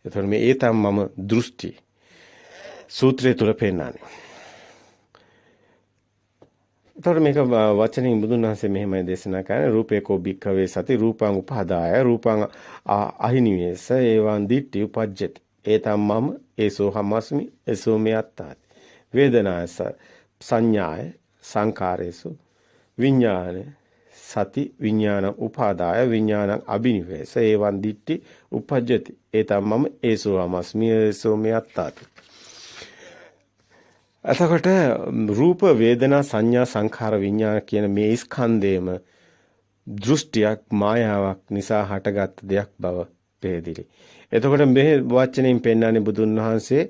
එතකොට මේ ඒ තමයි මම දෘෂ්ටි සූත්‍රය තුල පෙන්නන්නේ. එතකොට මේක වචනින් බුදුන් වහන්සේ මෙහෙමයි දේශනා කරන්නේ රූපේ කෝ භික්ඛවේ සති රූපං උපාදාය රූපං අහිනිවේස ඒවං දිට්ඨි උපජ්ජති. ඒ තමයි මම ඒසෝ හමස්මි ඒසෝ මේ අත්තාති. වේදනාස සංඥාය සංකාරේසු විඥාන සති විඥාන උපාදාය විඥානං අබිනිවේස ඒවං දිට්ඨි උපජ්ජති ඒතම්මම ඒසෝ අමස්මි ඒසෝ මෙයත්තාති. එතකොට රූප වේදනා සංඥා සංඛාර විඥාන කියන මේ ස්කන්ධේම දෘෂ්ටියක් මායාවක් නිසා හටගත් දෙයක් බව පැහැදිලි. එතකොට මේ වචනයෙන් පෙන්වන්නේ බුදුන් වහන්සේ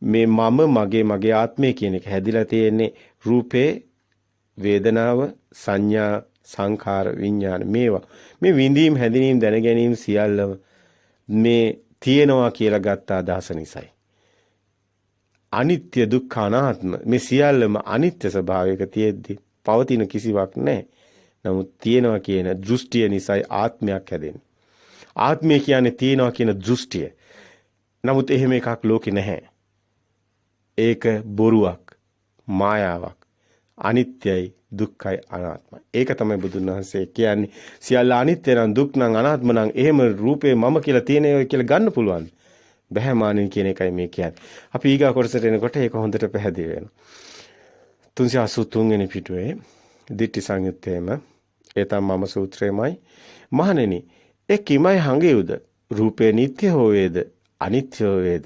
මේ මම මගේ ආත්මය කියන එක හැදිලා තියෙන්නේ රූපේ වේදනාව සංඥා සංඛාර විඥාන මේවා මේ විඳීම් හැඳිනීම් දැන ගැනීම සියල්ලම මේ තියෙනවා කියලා ගත්ත අදහස නිසායි. අනිත්‍ය දුක්ඛ අනාත්ම මේ සියල්ලම අනිත්‍ය ස්වභාවයක තියෙද්දි පවතින කිසිවක් නැහැ. නමුත් තියෙනවා කියන දෘෂ්ටිය නිසායි ආත්මයක් හැදෙන්නේ. ආත්මය කියන්නේ තියෙනවා කියන දෘෂ්ටිය. නමුත් එහෙම එකක් ලෝකේ නැහැ. ඒක බොරුවක්, මායාවක්, අනිත්‍යයි, දුක්ඛයි, අනාත්මයි. ඒක තමයි බුදුන් වහන්සේ කියන්නේ. සියල්ල අනිත්‍ය නම් දුක් නම් අනාත්ම නම් එහෙම රූපේ මම කියලා තියෙනවා කියලා ගන්න පුළුවන්. බැහැ මානින් කියන එකයි මේ කියන්නේ. අපි ඊගා කොටසට එනකොට ඒක හොඳට පැහැදිලි වෙනවා. 383 වෙනි පිටුවේ දිට්ඨි සංයුත්තේම ඒතම් මම සූත්‍රයමයි මහණෙනි ඒ කිමයි හංගෙයුද රූපේ නිට්ටය හෝ වේද අනිත්‍ය හෝ වේද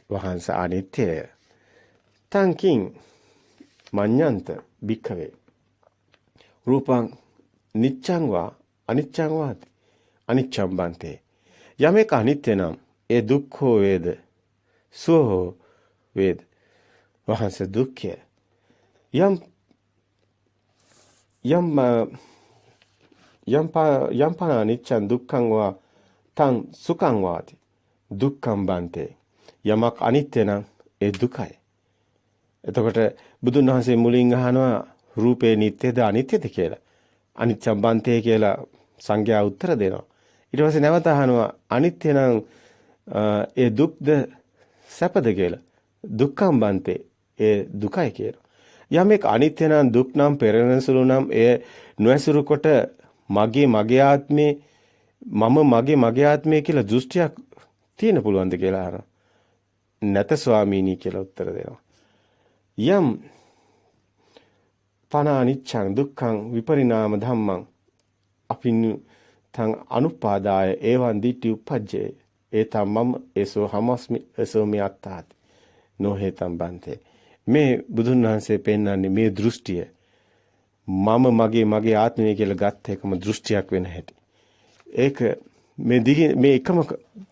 වහන්ස අනිත්‍යය තංකින් මඤ්ඤන්ත භික්ඛවේ රූපං නිච්ඡං වා අනිච්ඡං වාති අනිච්ඡං බන්තේ යමෙක් අනිත්‍ය නම් ඒ දුක්ඛ හෝ වේද සුඛ හෝ වේද වහන්ස දුක්ඛය යම් පන අනිච්චං දුක්ඛං වා තං සුඛං වාති දුක්ඛං බන්තේ යමක් අනිත්‍ය නම් ඒ දුකයි. එතකොට බුදුන් වහන්සේ මුලින් අහනවා රූපේ නිට්ටයද අනිත්‍යද කියලා. අනිච්චං බන්තේ කියලා සංඝයා උත්තර දෙනවා. ඊට පස්සේ නැවත අහනවා අනිත්‍ය නම් ඒ දුක්ද සැපද කියලා. දුක්ඛං බන්තේ ඒ දුකයි කියලා. යමෙක් අනිත්‍ය නම් දුක් නම් පෙරෙන සුළු නම් එය නොඇසුරු කොට මගේ ආත්මේ මම මගේ ආත්මය කියලා දෘෂ්ටියක් තියෙන පුළුවන්ද කියලා අහනවා. නැත ස්වාමීනි කියලා උත්තර දෙනවා. යම් පන අනිච්චං දුක්ඛං විපරිණාම ධම්මං අපින් තං අනුපාදාය ඒවං දිට්ඨි උපජ්ජේ ඒතම් මම ඒසෝ හමස්මි ඒසෝ මියත්තාති නොහෙතම් බන්තේ මේ බුදුන් වහන්සේ පෙන්වන්නේ මේ දෘෂ්ටිය මම මගේ ආත්මය කියලා ගත්ත එකම දෘෂ්ටියක් වෙන හැටි. ඒක මේ එකම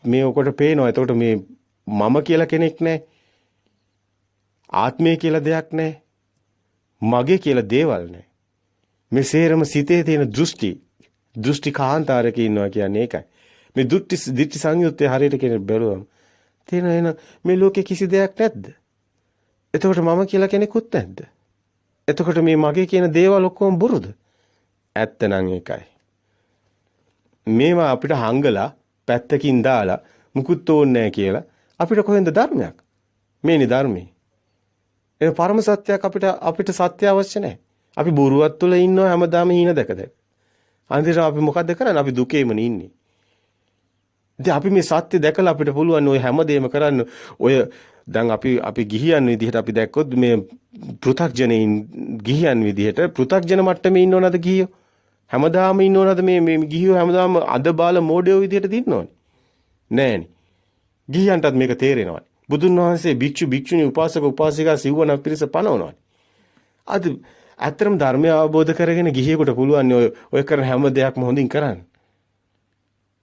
මේ ඔකට පේනවා. එතකොට මේ මම කියලා කෙනෙක් නැහැ. ආත්මය කියලා දෙයක් නැහැ. මගේ කියලා දේවල් නැහැ. මේ සේරම සිතේ තියෙන දෘෂ්ටි කාන්තාරයක ඉන්නවා කියන්නේ ඒකයි. මේ දිට්ඨි සංයුත්තේ හරියට කෙනෙක් බැලුවම තියෙන එන මේ ලෝකේ කිසි දෙයක් නැද්ද? එතකොට මම කියලා කෙනෙකුත් නැද්ද? එතකොට මේ මගේ කියන දේවල් ඔක්කොම බොරුද? ඇත්ත නම් ඒකයි. මේවා අපිට හංගලා පැත්තකින් දාලා මුකුත් ඕනේ නැහැ කියලා අපිට කොහෙන්ද ධර්මයක්? මේනි ධර්මයේ. ඒ පරම සත්‍යයක් අපිට සත්‍ය අවශ්‍ය නැහැ. අපි බොරුවක් තුළ ඉන්නවා හැමදාම හීන දැක. අන්තිමට අපි මොකද්ද කරන්නේ? අපි දුකේමනේ ඉන්නේ. ඉතින් අපි මේ සත්‍ය දැකලා අපිට පුළුවන් ඔය හැමදේම කරන්න. ඔය දැන් අපි ගිහියන් විදිහට අපි දැක්කොත් මේ පෘථග්ජනයින් ගිහියන් විදිහට පෘථග්ජන මට්ටමේ ඉන්නවනද ගිහියෝ? හැමදාම ඉන්නවනද මේ ගිහියෝ හැමදාම අද බාල මෝඩයෝ විදිහට දින්නවනේ? නෑනේ. ගිහියන්ටත් මේක තේරෙනවනේ. බුදුන් වහන්සේ භික්ෂුණී උපාසක උපාසිකා සිව්වන පිරිස පනවනවනේ. අද ඇත්තටම ධර්මය අවබෝධ කරගෙන ගිහියෙකුට පුළුවන් ඔය කරන හැම දෙයක්ම හොඳින් කරන්න.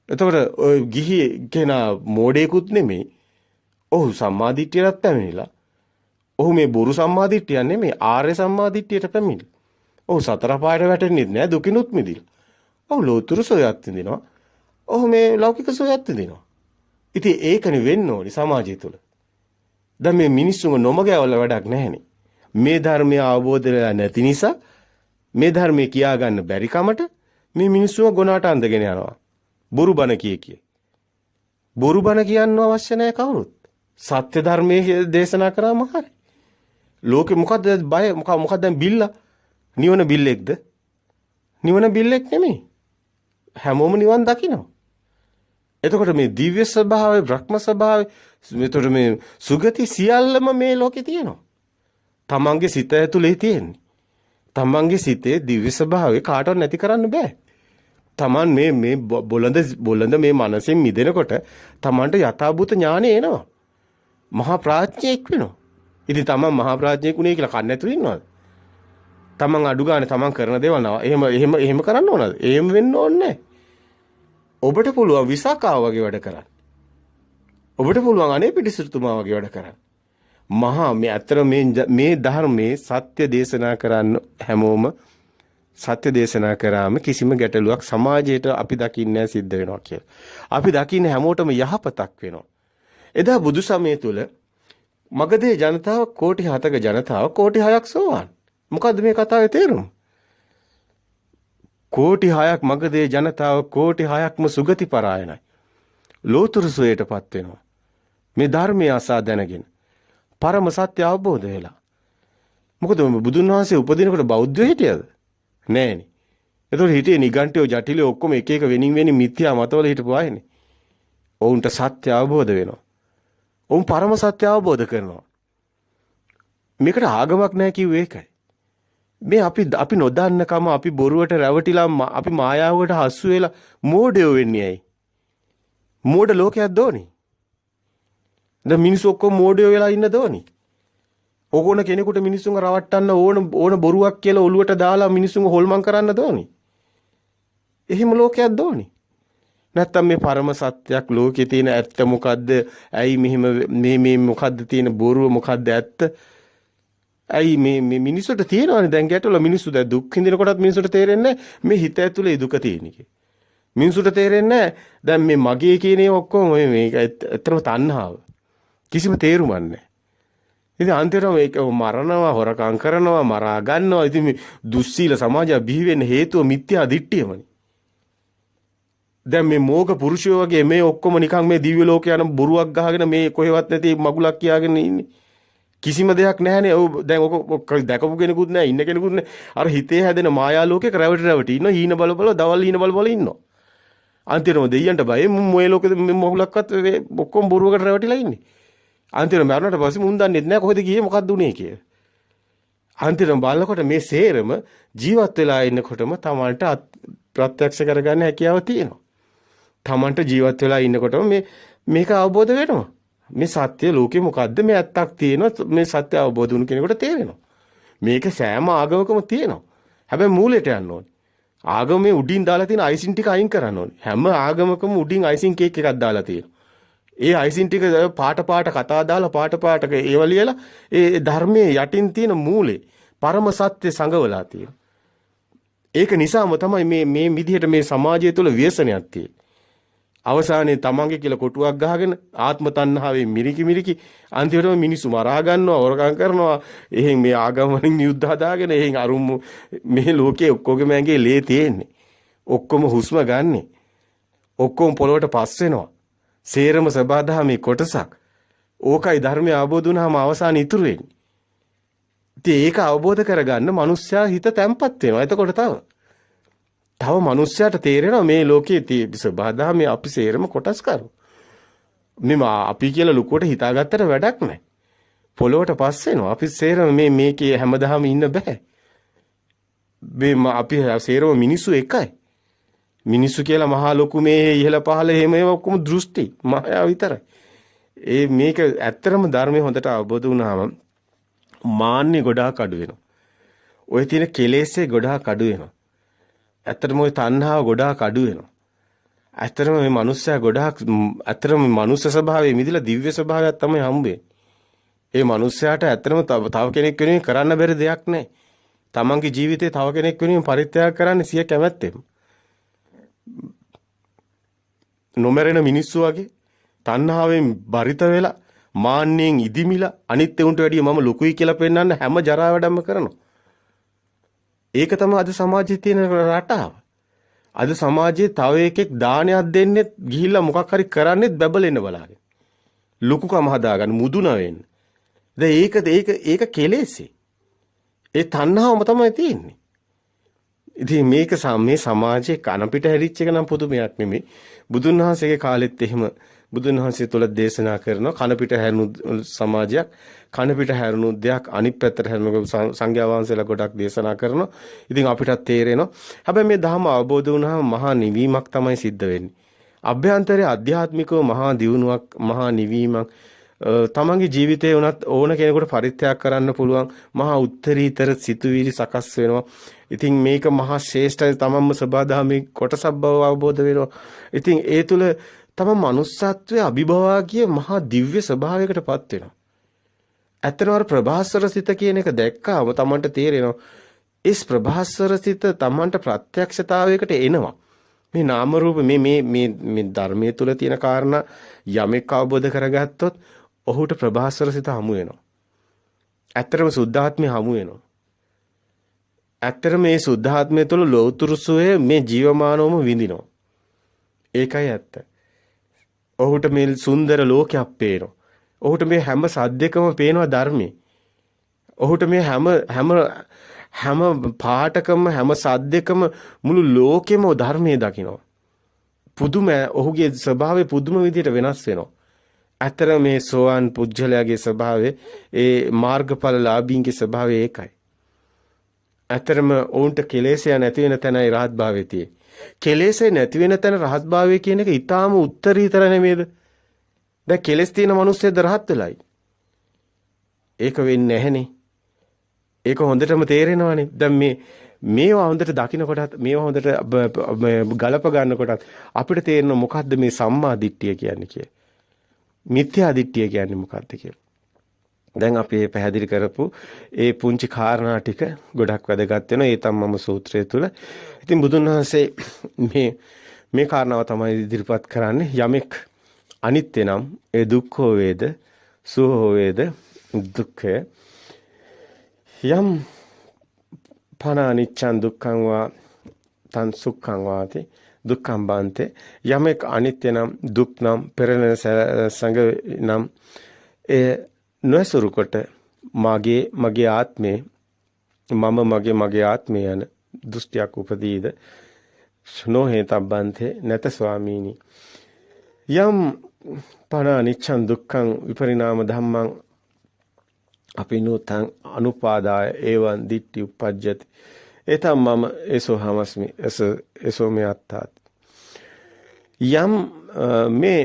එතකොට ඔය ගිහි කෙනා මෝඩයෙකුත් නෙමෙයි. ඔහු සම්මාදිට්ඨියට පැමිණිලා. ඔහු මේ බොරු සම්මාදිට්ඨිය නෙමෙයි ආර්ය සම්මාදිට්ඨියට පැමිණිලා. ඔහු සතර පායට වැටෙන්නේ නැහැ දුකිනුත් මිදිලා. ඔහු ලෝතුරු සෝයත් විඳිනවා. ඔහු මේ ලෞකික සෝයත් විඳිනවා. ඉතින් ඒකනේ වෙන්න ඕනි සමාජය තුළ. දැන් මේ මිනිස්සුම නොමග යවල වැඩක් නැහැනේ. මේ ධර්මය අවබෝධ වෙලා නැති නිසා මේ ධර්මය කියා ගන්න බැරි කමට මේ මිනිස්සුම ගොනාට අඳගෙන යනවා. බොරු බණ කිය. බොරු බණ කියන්න අවශ්‍ය නැහැ කවුරුත්. සත්‍ය ධර්මයේ දේශනා කරාම හරි. ලෝකෙ මොකද්ද බය මොකක්ද දැන් බිල්ලා? නිවන බිල්ලෙක්ද? නිවන බිල්ලෙක් නෙමෙයි. හැමෝම නිවන් දකිනවා. එතකොට මේ දිව්‍ය ස්වභාවය, බ්‍රහ්ම ස්වභාවය, එතකොට මේ සුගති සියල්ලම මේ ලෝකේ තියෙනවා. තමන්ගේ සිත ඇතුලේ තියෙන්නේ. තමන්ගේ සිතේ දිව්‍ය ස්වභාවය කාටවත් නැති කරන්න බෑ. තමන් මේ බොළඳ මේ මනසෙන් මිදෙනකොට තමන්ට යථාභූත ඥානෙ එනවා. මහා ප්‍රඥෙක් වෙනවා. ඉතින් තමන් මහා ප්‍රඥෙක් උනේ කියලා කන්නේ නැතුව ඉන්නවද? තමන් අඩු ගානේ තමන් කරන දේවල් නවා. එහෙම කරන්න ඕනද? එහෙම වෙන්න ඕනේ නැහැ. ඔබට පුළුවන් විසාකාව වගේ වැඩ කරන්න. ඔබට පුළුවන් අනේ පිටිසුතුමා වගේ වැඩ කරන්න. මහා මේ අතර මේ ධර්මයේ සත්‍ය දේශනා කරන්න හැමෝම සත්‍ය දේශනා කරාම කිසිම ගැටලුවක් සමාජයට අපි දකින්නේ සිද්ධ වෙනවා කියලා. අපි දකින්නේ හැමෝටම යහපතක් වෙනවා. එදා බුදු සමය තුල මගධේ ජනතාව කෝටි 7ක ජනතාව කෝටි 6ක් සෝවාන්. මොකද්ද මේ කතාවේ තේරුම? කෝටි 6ක් මගධේ ජනතාව කෝටි 6ක්ම සුගති පරායනයි. ලෝතුරු සුවයටපත් වෙනවා. මේ ධර්මය අසා දැනගෙන පරම සත්‍ය අවබෝධ වෙලා. මොකද බුදුන් වහන්සේ උපදිනකොට බෞද්ධයෝ හිටියද? නෑනේ. ඒතකොට හිටියේ නිගණ්ඨයෝ ජටිලයෝ ඔක්කොම එක එක වෙනින් මිත්‍යා මතවල හිටපු අයනේ. ඔවුන්ට සත්‍ය අවබෝධ වෙනවා. ඔවුන් පරම සත්‍ය අවබෝධ කරනවා. මේකට ආගමක් නැහැ කිව්වේ ඒකයි. මේ අපි නොදන්නකම අපි බොරුවට රැවටිලා අපි මායාවකට හසු වෙලා මෝඩයෝ වෙන්නේ ඇයි? මෝඩ ලෝකයක් දෝනේ. දැන් මිනිස්සු ඔක්කොම මෝඩයෝ වෙලා ඉන්න දෝනේ. ඕගොන කෙනෙකුට මිනිස්සුන්ව රවට්ටන්න ඕන බොරුවක් කියලා ඔලුවට දාලා මිනිස්සුන්ව හොල්මන් කරන්න දෝනේ. එහෙම ලෝකයක් දෝනේ. නැත්තම් මේ පරම සත්‍යයක් ලෝකේ තියෙන ඇත්ත මොකද්ද? ඇයි මෙහෙම මේ මොකද්ද තියෙන බොරුව මොකද්ද ඇත්ත? ඇයි මේ මිනිස්සුන්ට තියෙනවනේ දැන් ගැටවල මිනිස්සු දැන් දුක් විඳිනකොටත් මිනිස්සුන්ට තේරෙන්නේ මේ හිත ඇතුලේ දුක තියෙන එක. මිනිස්සුන්ට තේරෙන්නේ දැන් මේ මගේ කියන ඒවා ඔක්කොම මේක ඇත්තටම තණ්හාව. කිසිම තේරුමක් නැහැ. ඉතින් අන්තිමට මේක මරනවා, හොරකම් කරනවා, මරා ගන්නවා. ඉතින් මේ දුස්සීල සමාජය බිහි වෙන්න හේතුව මිත්‍යා දිට්ඨියමනේ. දැන් මේ මෝග පුරුෂයෝ වගේ මේ ඔක්කොම නිකන් මේ දිව්‍ය ලෝක යන බොරුවක් ගහගෙන මේ කොහෙවත් නැති මගුලක් කියාගෙන ඉන්නේ. කිසිම දෙයක් නැහැනේ. ඔව් දැන් ඔක දැකපු කෙනෙකුත් නැහැ, ඉන්න කෙනෙකුත් නැහැ. අර හිතේ හැදෙන මායා ලෝකයක රැවටි ඉන්නවා. හීන බල දවල් හීන බල ඉන්නවා. අන්තිමට දෙයියන්ට බය මොයේ ලෝකෙද මේ මොගුලක්වත් ඔක්කොම බොරුවකට රැවටිලා ඉන්නේ. අන්තිමට මරණයට පස්සේ මුන් දන්නේ නැහැ කොහෙද ගියේ මොකක්ද උනේ කියලා. අන්තිමට බලනකොට මේ සේරම ජීවත් වෙලා ඉන්නකොටම තමන්ට ප්‍රත්‍යක්ෂ කරගන්න හැකියාව තියෙනවා. තමන්ට ජීවත් වෙලා ඉන්නකොටම මේක අවබෝධ වෙනවා. මේ සත්‍ය ලෝකේ මොකද්ද මේ ඇත්තක් තියෙනවා මේ සත්‍ය අවබෝධ වුණ කෙනෙකුට තේරෙනවා. මේක සෑම ආගමකම තියෙනවා. හැබැයි මූලයට යන්න ඕනේ. ආගමේ උඩින් දාලා තියෙන අයිසින් ටික අයින් කරන්න ඕනේ. හැම ආගමකම උඩින් අයිසින් කේක් එකක් දාලා තියෙනවා. ඒ අයිසින් ටික පාට කතා දාලා පාට ඒව ලියලා ඒ ධර්මයේ යටින් තියෙන මූලේ පරම සත්‍ය සංගවලා තියෙනවා. ඒක නිසාම තමයි මේ විදිහට මේ සමාජය තුළ ව්‍යසනයක් තියෙන්නේ. අවසානයේ තමන්ගේ කියලා කොටුවක් ගහගෙන ආත්ම තණ්හාවෙන් මිරිකි අන්තිමටම මිනිස්සු මරා ගන්නවා, හොරකම් කරනවා. එහෙන් මේ ආගම වලින් යුද්ධ හදාගෙන එහෙන් අරුම් මේ ලෝකේ ඔක්කොගේම ඇඟේ ලේ තියෙන්නේ. ඔක්කොම හුස්ම ගන්නෙ. ඔක්කොම පොළොවට පස් වෙනවා. සේරම සබදාමේ කොටසක්. ඕකයි ධර්මය අවබෝධ වුණාම අවසාන ඉතුරු වෙන්නේ. ඉතින් ඒක අවබෝධ කරගන්න මනුස්සයා හිත තැම්පත් වෙනවා. එතකොට තව මනුස්සයාට තේරෙනවා මේ ලෝකයේ තියෙන සබදාමේ අපි සේරම කොටස් කරු. මෙම අපි කියලා ලුකුවට හිතාගත්තට වැඩක් නැහැ. පොළොවට පස් වෙනවා. අපි සේරම මේකේ හැමදාම ඉන්න බෑ. අපි සේරම මිනිස්සු එකයි. මිනිස්සු කියලා මහා ලොකු මේ ඉහළ පහළ එහෙම ඒවා ඔක්කොම දෘෂ්ටි මායාව විතරයි. මේක ඇත්තරම ධර්මයේ හොඳට අවබෝධ වුණාම මාන්නේ ගොඩාක් අඩු වෙනවා. ඔය තියෙන කෙලෙස්සේ ගොඩාක් අඩු වෙනවා. ඇත්තටම ওই තණ්හාව ගොඩාක් අඩු වෙනවා. ඇත්තටම මේ මනුස්සයා ගොඩාක් ඇත්තටම මනුස්ස ස්වභාවයේ මිදලා දිව්‍ය ස්වභාවයක් තමයි හම්බෙන්නේ. ඒ මනුස්සයාට ඇත්තටම තව කෙනෙක් වෙනුවෙන් කරන්න බැරි දෙයක් නැහැ. තමන්ගේ ජීවිතේ තව කෙනෙක් වෙනුවෙන් පරිත්‍යාග කරන්න සිය කැමැත්තෙන්. නොමරෙන මිනිස්සු වගේ තණ්හාවෙන් බරිත වෙලා මාන්නෙන් ඉදිමිලා අනිත් උන්ට වැඩිය මම ලොකුයි කියලා පෙන්වන්න හැම ජරා වැඩම කරනවා. ඒක තමයි අද සමාජයේ තියෙන රටාව. අද සමාජයේ තව එකෙක් දානයක් දෙන්නේ ගිහිල්ලා මොකක් හරි කරන්නේත් බබලෙන්න බලාගෙන. ලොකුකම හදාගන්න මුදුන වෙන්න. දැන් ඒක කෙලෙසේ. ඒ තණ්හාවම තමයි තියෙන්නේ. ඉතින් මේක මේ සමාජයේ කන පිට හැරිච්ච එක නම් පුදුමයක් නෙමෙයි. බුදුන් වහන්සේගේ කාලෙත් එහෙම බුදුන් වහන්සේ තුල දේශනා කරන කන පිට හැරුණු සමාජයක්, කන පිට හැරුණු දෙයක් අනිත් පැත්තට හැරුණු සංඝයා වහන්සේලා ගොඩක් දේශනා කරනවා. ඉතින් අපිටත් තේරෙනවා. හැබැයි මේ ධර්ම අවබෝධ වුණාම මහා නිවීමක් තමයි සිද්ධ වෙන්නේ. අභ්‍යන්තරයේ ආධ්‍යාත්මිකව මහා දියුණුවක්, මහා නිවීමක් තමන්ගේ ජීවිතේ උනත් ඕන කෙනෙකුට පරිත්‍යාග කරන්න පුළුවන් මහා උත්තරීතර සිතුවිලි සකස් වෙනවා. ඉතින් මේක මහා ශ්‍රේෂ්ඨ තමන්ම සබදාමේ කොටසක් බව අවබෝධ වෙනවා. ඉතින් ඒ තුල තම මනුස්සත්වයේ අභිභවාගිය මහා දිව්‍ය ස්වභාවයකටපත් වෙනවා. ඇත්තටම අර ප්‍රභාස්වර සිත කියන එක දැක්කාම තමන්ට තේරෙනවා ඒ ප්‍රභාස්වර සිත තමන්ට ප්‍රත්‍යක්ෂතාවයකට එනවා. මේ නාම රූප මේ ධර්මයේ තුල තියෙන කාරණා යමෙක් අවබෝධ කරගත්තොත් ඔහුට ප්‍රභාස්වර සිත හමු වෙනවා. ඇත්තටම සුද්ධාත්මය හමු වෙනවා. ඇත්තටම මේ සුද්ධාත්මය තුළ ලෝතුරු සුවය මේ ජීවමානවම විඳිනවා. ඒකයි ඇත්ත. ඔහුට මේ සුන්දර ලෝකයක් පේනවා. ඔහුට මේ හැම සද්දයකම පේනවා ධර්මයේ. ඔහුට මේ හැම පාඨකම හැම සද්දයකම මුළු ලෝකෙම ධර්මයේ දකිනවා. පුදුම ඔහුගේ ස්වභාවය පුදුම විදිහට වෙනස් වෙනවා. අතර මේ සෝවාන් පුජ්‍යලයාගේ ස්වභාවය ඒ මාර්ගඵලලාභීන්ගේ ස්වභාවය ඒකයි. අතරම ඔවුන්ට කෙලෙසය නැති වෙන තැනයි රහත් භාවයේ තියෙන්නේ. කෙලෙසය නැති වෙන තැන රහත් භාවය කියන එක ඊටාම උත්තරීතර නෙමෙයිද? දැන් කෙලස් තියෙන මිනිස්සෙක්ද රහත් වෙලයි. ඒක වෙන්නේ නැහනේ. ඒක හොඳටම තේරෙනවානේ. දැන් මේවා හොඳට දකින්නකොටත් මේවා හොඳට ගලප ගන්නකොටත් අපිට තේරෙන මොකද්ද මේ සම්මා දිට්ඨිය කියන්නේ කියලා. මිත්‍යා දිට්ඨිය කියන්නේ මොකක්ද කියලා. දැන් අපි මේ පැහැදිලි කරපු ඒ පුංචි කාරණා ටික ගොඩක් වැදගත් වෙනවා ඒ තමම සූත්‍රය තුල. ඉතින් බුදුන් වහන්සේ මේ කාරණාව තමයි ඉදිරිපත් කරන්නේ. යමෙක් අනිත්‍ය නම් ඒ දුක්ඛෝ වේද සුඛෝ වේද දුක්ඛය යම් පන අනිච්ඡං දුක්ඛං වා තං සුඛං වාති දුක්ඛං බන්තේ යමෙක් අනිත්‍ය නම් දුක් නම් පෙරලෙන සංග නම් ඒ නොසුරු කොට මගේ ආත්මේ මම මගේ ආත්මය යන දෘෂ්ටියක් උපදීද නොහේතබ්බන්තේ නැත ස්වාමීනි යම් පන අනිච්ඡං දුක්ඛං විපරිණාම ධම්මං අපිනුතං අනුපාදාය එවං දිට්ඨි උපජ්ජති එතම් මම ඒසෝ හමස්මි ඒසෝ මේ අත්තාත් යම් මේ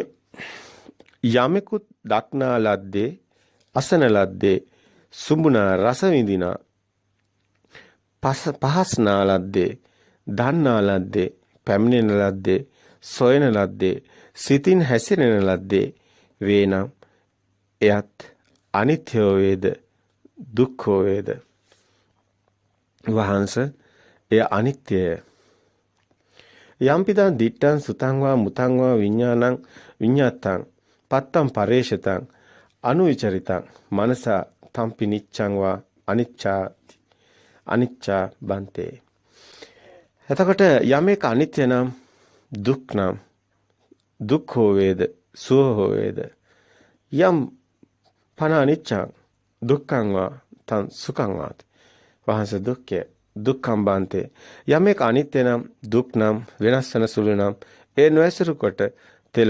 යමෙකුත් දක්නා ලද්දේ අසන ලද්දේ සුඹුනා රස විඳිනා පහස්නා ලද්දේ දන්නා ලද්දේ පැමිණෙන ලද්දේ සොයන ලද්දේ සිතින් හැසිරෙන ලද්දේ වේනම් එයත් අනිත්‍ය වේද දුක්ඛ වේද වහන්ස එය අනිත්‍යය යම්පිතං දිත්තං සුතං වා මුතං වා විඥානං විඤ්ඤාතං පත්තං පරේෂතං අනුවිචරිතං මනසා තම්පි නිච්ඡං වා අනිච්චා බන්තේ එතකොට යමෙක් අනිත්‍ය නම් දුක් නම් දුක්ඛෝ වේද සුඛෝ වේද යම් පන අනිච්චං දුක්ඛං වා තං සුඛං වාති වහන්ස දුක්ඛය දුක්ඛං බන්තේ යමෙක් අනිත්‍ය නම් දුක් නම් වෙනස් වෙන සුළු නම් ඒ නොඇසුරු කොට තෙල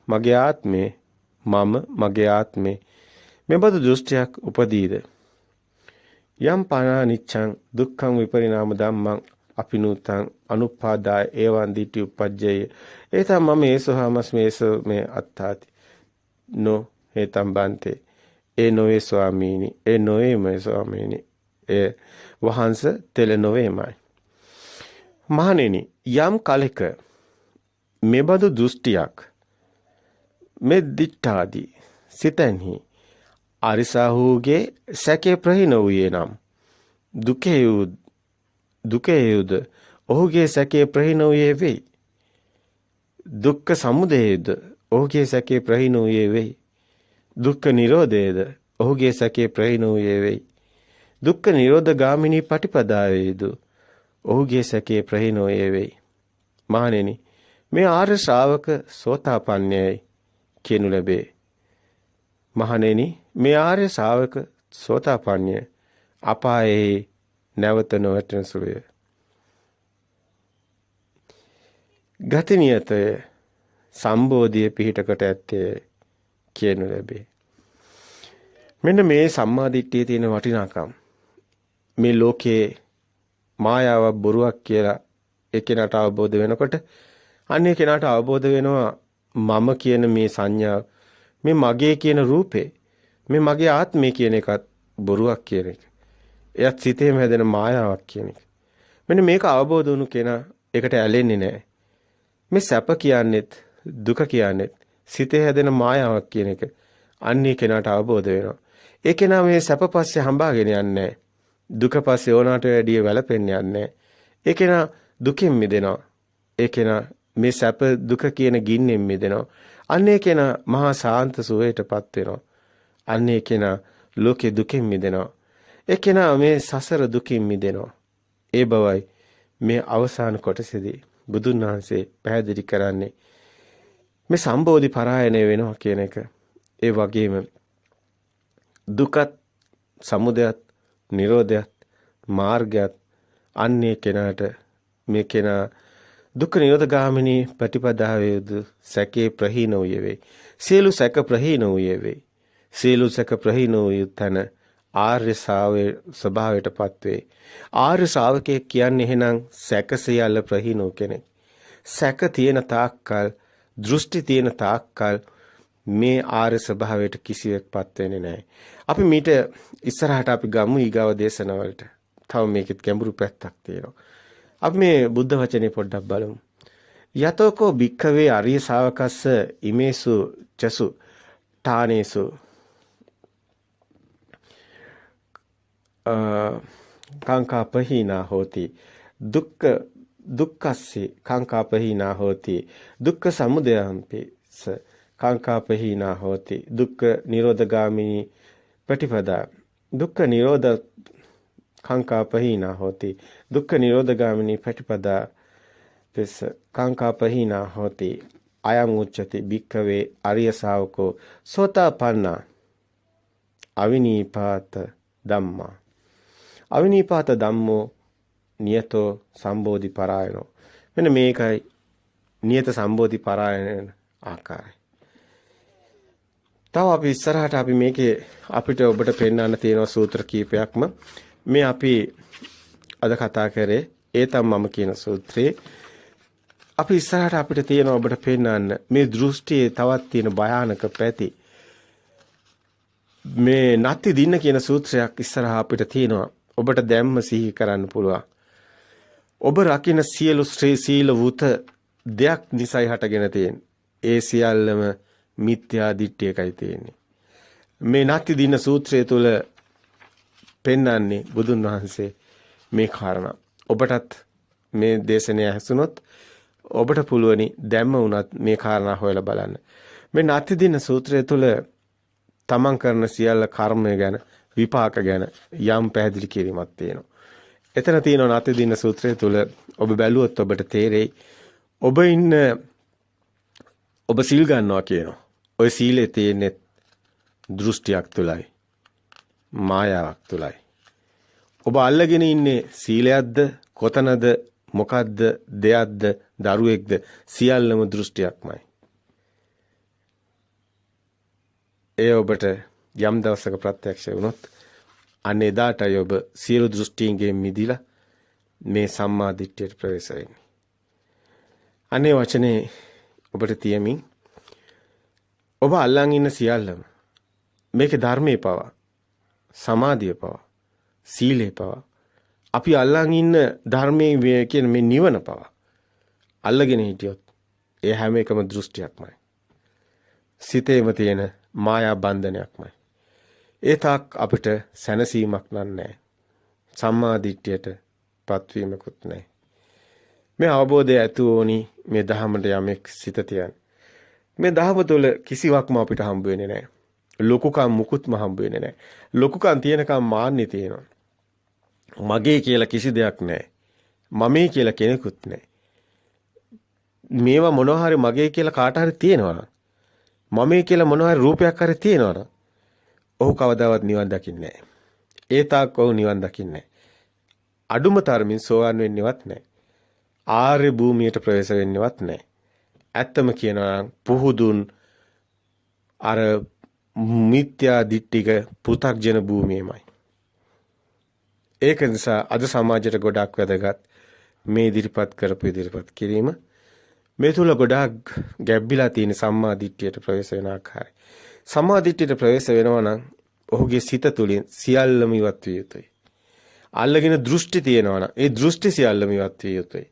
මගේ ආත්මේ මම මගේ ආත්මේ මෙබඳු දෘෂ්ටියක් උපදීද යම් පන අනිච්චං දුක්ඛං විපරිණාම ධම්මං අපිනුතං අනුපාදාය එවං දිට්ඨි උපජ්ජය ඒතම් මම ඒසෝහමස්මි ඒසෝ මේ අත්තාති නෝ හේතම් බන්තේ ඒ නොවේ ස්වාමීනි ඒ නොවේමයි ස්වාමීනි ඒ වහන්ස තෙල නොවේමයි මහණෙනි යම් කලක මෙබඳු දෘෂ්ටියක් මේ දිට්ඨාදී සිතෙන්හි අරිසාහුගේ සැකේ ප්‍රහීන වූයේ නම් දුකේයුද ඔහුගේ සැකේ ප්‍රහීන වූයේ වෙයි දුක්ඛ සමුදයද ඔහුගේ සැකේ ප්‍රහීන වූයේ වෙයි දුක්ඛ නිරෝධයද ඔහුගේ සැකේ ප්‍රහීන වූයේ වෙයි දුක්ඛ නිරෝධ ගාමිනී පටිපදාවේද ඔහුගේ සැකේ ප්‍රහීන වූයේ වෙයි මහණෙනි මේ ආර්ය ශ්‍රාවක සෝතාපන්නයයි කියනු ලැබේ මහණෙනි මේ ආර්ය ශ්‍රාවක සෝතාපන්නය අපායේ නැවත නොවැටෙන සුළුය ගතිනියතය සම්බෝධිය පිහිටකට ඇත්තේ කියනු ලැබේ. මෙන්න මේ සම්මාදිට්ඨියේ තියෙන වටිනාකම් මේ ලෝකේ මායාවක් බොරුවක් කියලා එකිනෙකට අවබෝධ වෙනකොට අන්නේ කෙනාට අවබෝධ වෙනවා මම කියන මේ සංඥාව, මේ මගේ කියන රූපේ, මේ මගේ ආත්මය කියන එකත් බොරුවක් කියන එක. එයත් සිතේම හැදෙන මායාවක් කියන එක. මෙන්න මේක අවබෝධ වුණු කෙනා ඒකට ඇලෙන්නේ නැහැ. මේ සැප කියන්නේත් දුක කියන්නේත් සිතේ හැදෙන මායාවක් කියන එක අන්නේ කෙනාට අවබෝධ වෙනවා. ඒ කෙනා මේ සැප පස්සේ හඹාගෙන යන්නේ දුක පස්සේ ඕනාට වැඩිය වැළපෙන්නේ යන්නේ. ඒ කෙනා දුකින් මිදෙනවා. ඒ කෙනා මේ සැප දුක කියන ගින්නෙන් මිදෙනවා. අන්නේ කෙනා මහා සාන්ත සුවයටපත් වෙනවා. අන්නේ කෙනා ලෝකේ දුකින් මිදෙනවා. ඒ කෙනා මේ සසර දුකින් මිදෙනවා. ඒ බවයි මේ අවසාන කොටසේදී බුදුන් වහන්සේ පැහැදිලි කරන්නේ. මේ සම්බෝධි පරායනය වෙනවා කියන එක. ඒ වගේම දුකත් සමුදයත් නිරෝධයත් මාර්ගයත් අන්නේ කෙනාට මේ කෙනා දුක්ඛ නිරෝධ ගාමිනී ප්‍රතිපදාවේ සැකේ ප්‍රහීන වූයේ වේ. සියලු සැක ප්‍රහීන වූයේ වේ. සියලු සැක ප්‍රහීන වූ තන ආර්ය ස්වභාවයටපත් වේ. ආර්ය ශ්‍රාවකයෙක් කියන්නේ එහෙනම් සැක සියල්ල ප්‍රහීන වූ කෙනෙක්. සැක තියෙන තාක්කල්, දෘෂ්ටි තියෙන තාක්කල් මේ ආර්ය ස්වභාවයට කිසිවෙක්පත් වෙන්නේ නැහැ. අපි මීට ඉස්සරහට අපි ගමු ඊගාව දේශනාවලට. තව මේකෙත් ගැඹුරු පැත්තක් තියෙනවා. අපි මේ බුද්ධ වචනේ පොඩ්ඩක් බලමු. යතෝකෝ භික්ඛවේ අරිය ශාවකස්ස ඉමේසු චසු ඨානේසු කාංකාපහීනා හෝති දුක්ඛස්සේ කාංකාපහීනා හෝති දුක්ඛ සමුදයම්පිස කාංකාපහීනා හෝති දුක්ඛ නිරෝධගාමිනී ප්‍රතිපදා දුක්ඛ නිරෝධ කාංකාපහීනා හෝති දුක්ඛ නිරෝධගාමිනී ප්‍රතිපදා පිස කාංකාපහීනා හෝති අයං උච්චති භික්ඛවේ අරිය ශාවකෝ සෝතාපන්නා අවිනීපාත ධම්මා අවිනීපාත ධම්මෝ නියතෝ සම්බෝධි පරායනෝ. මෙන්න මේකයි නියත සම්බෝධි පරායන ආකාරය. තව අපි ඉස්සරහට අපි මේකේ අපිට ඔබට පෙන්වන්න තියෙන සූත්‍ර කීපයක්ම මේ අපි අද කතා කරේ ඒ තමයි මම කියන සූත්‍රේ. අපි ඉස්සරහට අපිට තියෙන ඔබට පෙන්වන්න මේ දෘෂ්ටියේ තවත් තියෙන භයානක පැති. මේ නත්ති දින්න කියන සූත්‍රයක් ඉස්සරහා අපිට තියෙනවා. ඔබට දැම්ම සිහි කරන්න පුළුවන්. ඔබ රකින්න සියලු ශ්‍රී සීල වූත දෙයක් නිසයි හටගෙන තියෙන්නේ. ඒ සියල්ලම මිත්‍යා දිට්ඨියකයි තියෙන්නේ. මේ නත්ති දින්න සූත්‍රය තුල පෙන්වන්නේ බුදුන් වහන්සේ මේ කාරණා. ඔබටත් මේ දේශනය ඇසුනොත් ඔබට පුළුවනි දැම්ම වුණත් මේ කාරණා හොයලා බලන්න. මේ නත්ති දින්න සූත්‍රය තුල තමන් කරන සියල්ල කර්මය ගැන විපාක ගැන යම් පැහැදිලි කිරීමක් තියෙනවා. එතන තියෙන නත්ති දින්න සූත්‍රය තුල ඔබ බැලුවොත් ඔබට තේරෙයි ඔබ සීල් ගන්නවා කියනවා. ඔය සීලේ තියෙන්නේ දෘෂ්ටියක් තුලයි. මායාවක් තුලයි. ඔබ අල්ලගෙන ඉන්නේ සීලයක්ද කොතනද මොකද්ද දෙයක්ද දරුවෙක්ද සියල්ලම දෘෂ්ටියක්මයි. ඒ ඔබට යම් දවසක ප්‍රත්‍යක්ෂ වුණොත් අන්න එදාටයි ඔබ සියලු දෘෂ්ටීන්ගෙන් මිදිලා මේ සම්මා දිට්ඨියට ප්‍රවේශ වෙන්නේ. අනේ වචනේ ඔබට තියමින් ඔබ අල්ලන් ඉන්න සියල්ලම මේකේ ධර්මයේ පවා සමාධිය පවා සීලේ පවා අපි අල්ලන් ඉන්න ධර්මයේ කියන මේ නිවන පවා අල්ලගෙන හිටියොත් ඒ හැම එකම දෘෂ්ටියක්මයි. සිතේම තියෙන මායා බන්ධනයක්මයි. ඒ තාක් අපිට සැනසීමක් නැහැ. සම්මා දිට්ඨියට පත්වීමකුත් නැහැ. මේ අවබෝධය ඇති වෝනි මේ ධහමට යමෙක් සිත තියන. මේ ධහම තුළ කිසිවක්ම අපිට හම්බ වෙන්නේ නැහැ. ලොකුකම් මුකුත්ම හම්බ වෙන්නේ නැහැ. ලොකුකම් තියෙනකම් මාන්නේ තියෙනවා. මගේ කියලා කිසි දෙයක් නැහැ. මමේ කියලා කෙනෙකුත් නැහැ. මේවා මොනවා හරි මගේ කියලා කාට හරි තියෙනවා. මමේ කියලා මොනවා හරි රූපයක් හරි තියෙනවා. ඔහු කවදාවත් නිවන් දකින්නේ නැහැ. ඒ තාක් ඔහු නිවන් දකින්නේ නැහැ. අඩුම තරමින් සෝවන් වෙන්නේවත් නැහැ. ආර්ය භූමියට ප්‍රවේශ වෙන්නේවත් නැහැ. ඇත්තම කියනවා නම් පුහුදුන් අර මිත්‍යා දිට්ඨික පෘථග්ජන භූමියමයි. ඒක නිසා අද සමාජයට ගොඩාක් වැදගත් මේ ඉදිරිපත් කරපු ඉදිරිපත් කිරීම. මේ තුල ගොඩාක් ගැඹිලා තියෙන සම්මා දිට්ඨියට ප්‍රවේශ වෙන ආකාරය. සම්මා දිට්ඨියට ප්‍රවේශ වෙනවා නම් ඔහුගේ සිත තුළින් සියල්ලම ඉවත් විය යුතුයි. අල්ලගෙන දෘෂ්ටි තියෙනවා නම් ඒ දෘෂ්ටි සියල්ලම ඉවත් විය යුතුයි.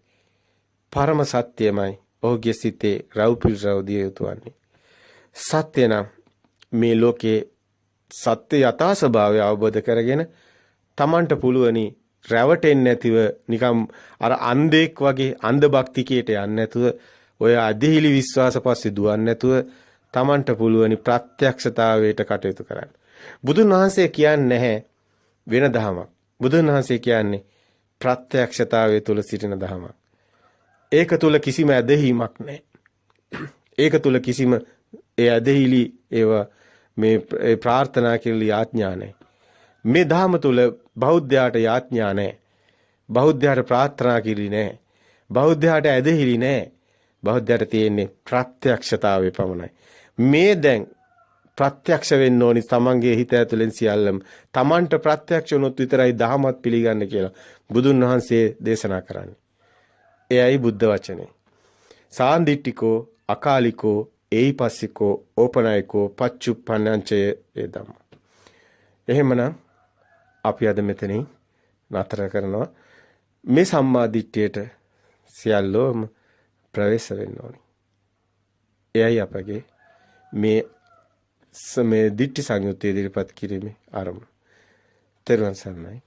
පරම සත්‍යමයි ඔහුගේ සිතේ රවුපිල් රවුදිය යුතු වන්නේ. සත්‍ය නම් මේ ලෝකේ සත්‍ය යථා ස්වභාවය අවබෝධ කරගෙන Tamanට පුළුවනි රැවටෙන්නේ නැතිව නිකම් අර අන්ධෙක් වගේ අන්ධ භක්තිකයට යන්නේ නැතුව ඔය අධිහිලි විශ්වාස පස්සේ දුවන්නේ නැතුව Tamanට පුළුවනි ප්‍රත්‍යක්ෂතාවයට කටයුතු කරන්න. බුදුන් වහන්සේ කියන්නේ නැහැ වෙන දහමක්. බුදුන් වහන්සේ කියන්නේ ප්‍රත්‍යක්ෂතාවය තුල සිටින දහමක්. ඒක තුල කිසිම ඇදහිීමක් නැහැ. ඒක තුල කිසිම ඒ ඇදහිලි ඒවා මේ ප්‍රාර්ථනා කියලා යාඥා නැහැ. මේ ධහම තුල බෞද්ධයාට යාඥා නැහැ. බෞද්ධයාට ප්‍රාර්ථනා කිරි නැහැ. බෞද්ධයාට ඇදහිලි නැහැ. බෞද්ධයාට තියෙන්නේ ප්‍රත්‍යක්ෂතාවය පමණයි. මේ දැන් ප්‍රත්‍යක්ෂ වෙන්න ඕනි තමන්ගේ හිත ඇතුලෙන් සියල්ලම. තමන්ට ප්‍රත්‍යක්ෂ වුණොත් විතරයි ධහමත් පිළිගන්නේ කියලා බුදුන් වහන්සේ දේශනා කරන්නේ. එයයි බුද්ධ වචනේ. සාන්දිටිකෝ අකාලිකෝ ඒයිපස්සිකෝ ඕපනයිකෝ පච්චුප්පන්නංචය ඒ ධම්ම. එහෙමනම් අපි අද මෙතනින් නතර කරනවා. මේ සම්මා දිට්ඨියට සියල්ලෝම ප්‍රවේශ වෙන්න ඕනි. එයයි අපගේ මේ දිට්ඨි සංයුත්තේ ඉදිරිපත් කිරීමේ ආරම්භය. තෙරුවන් සරණයි.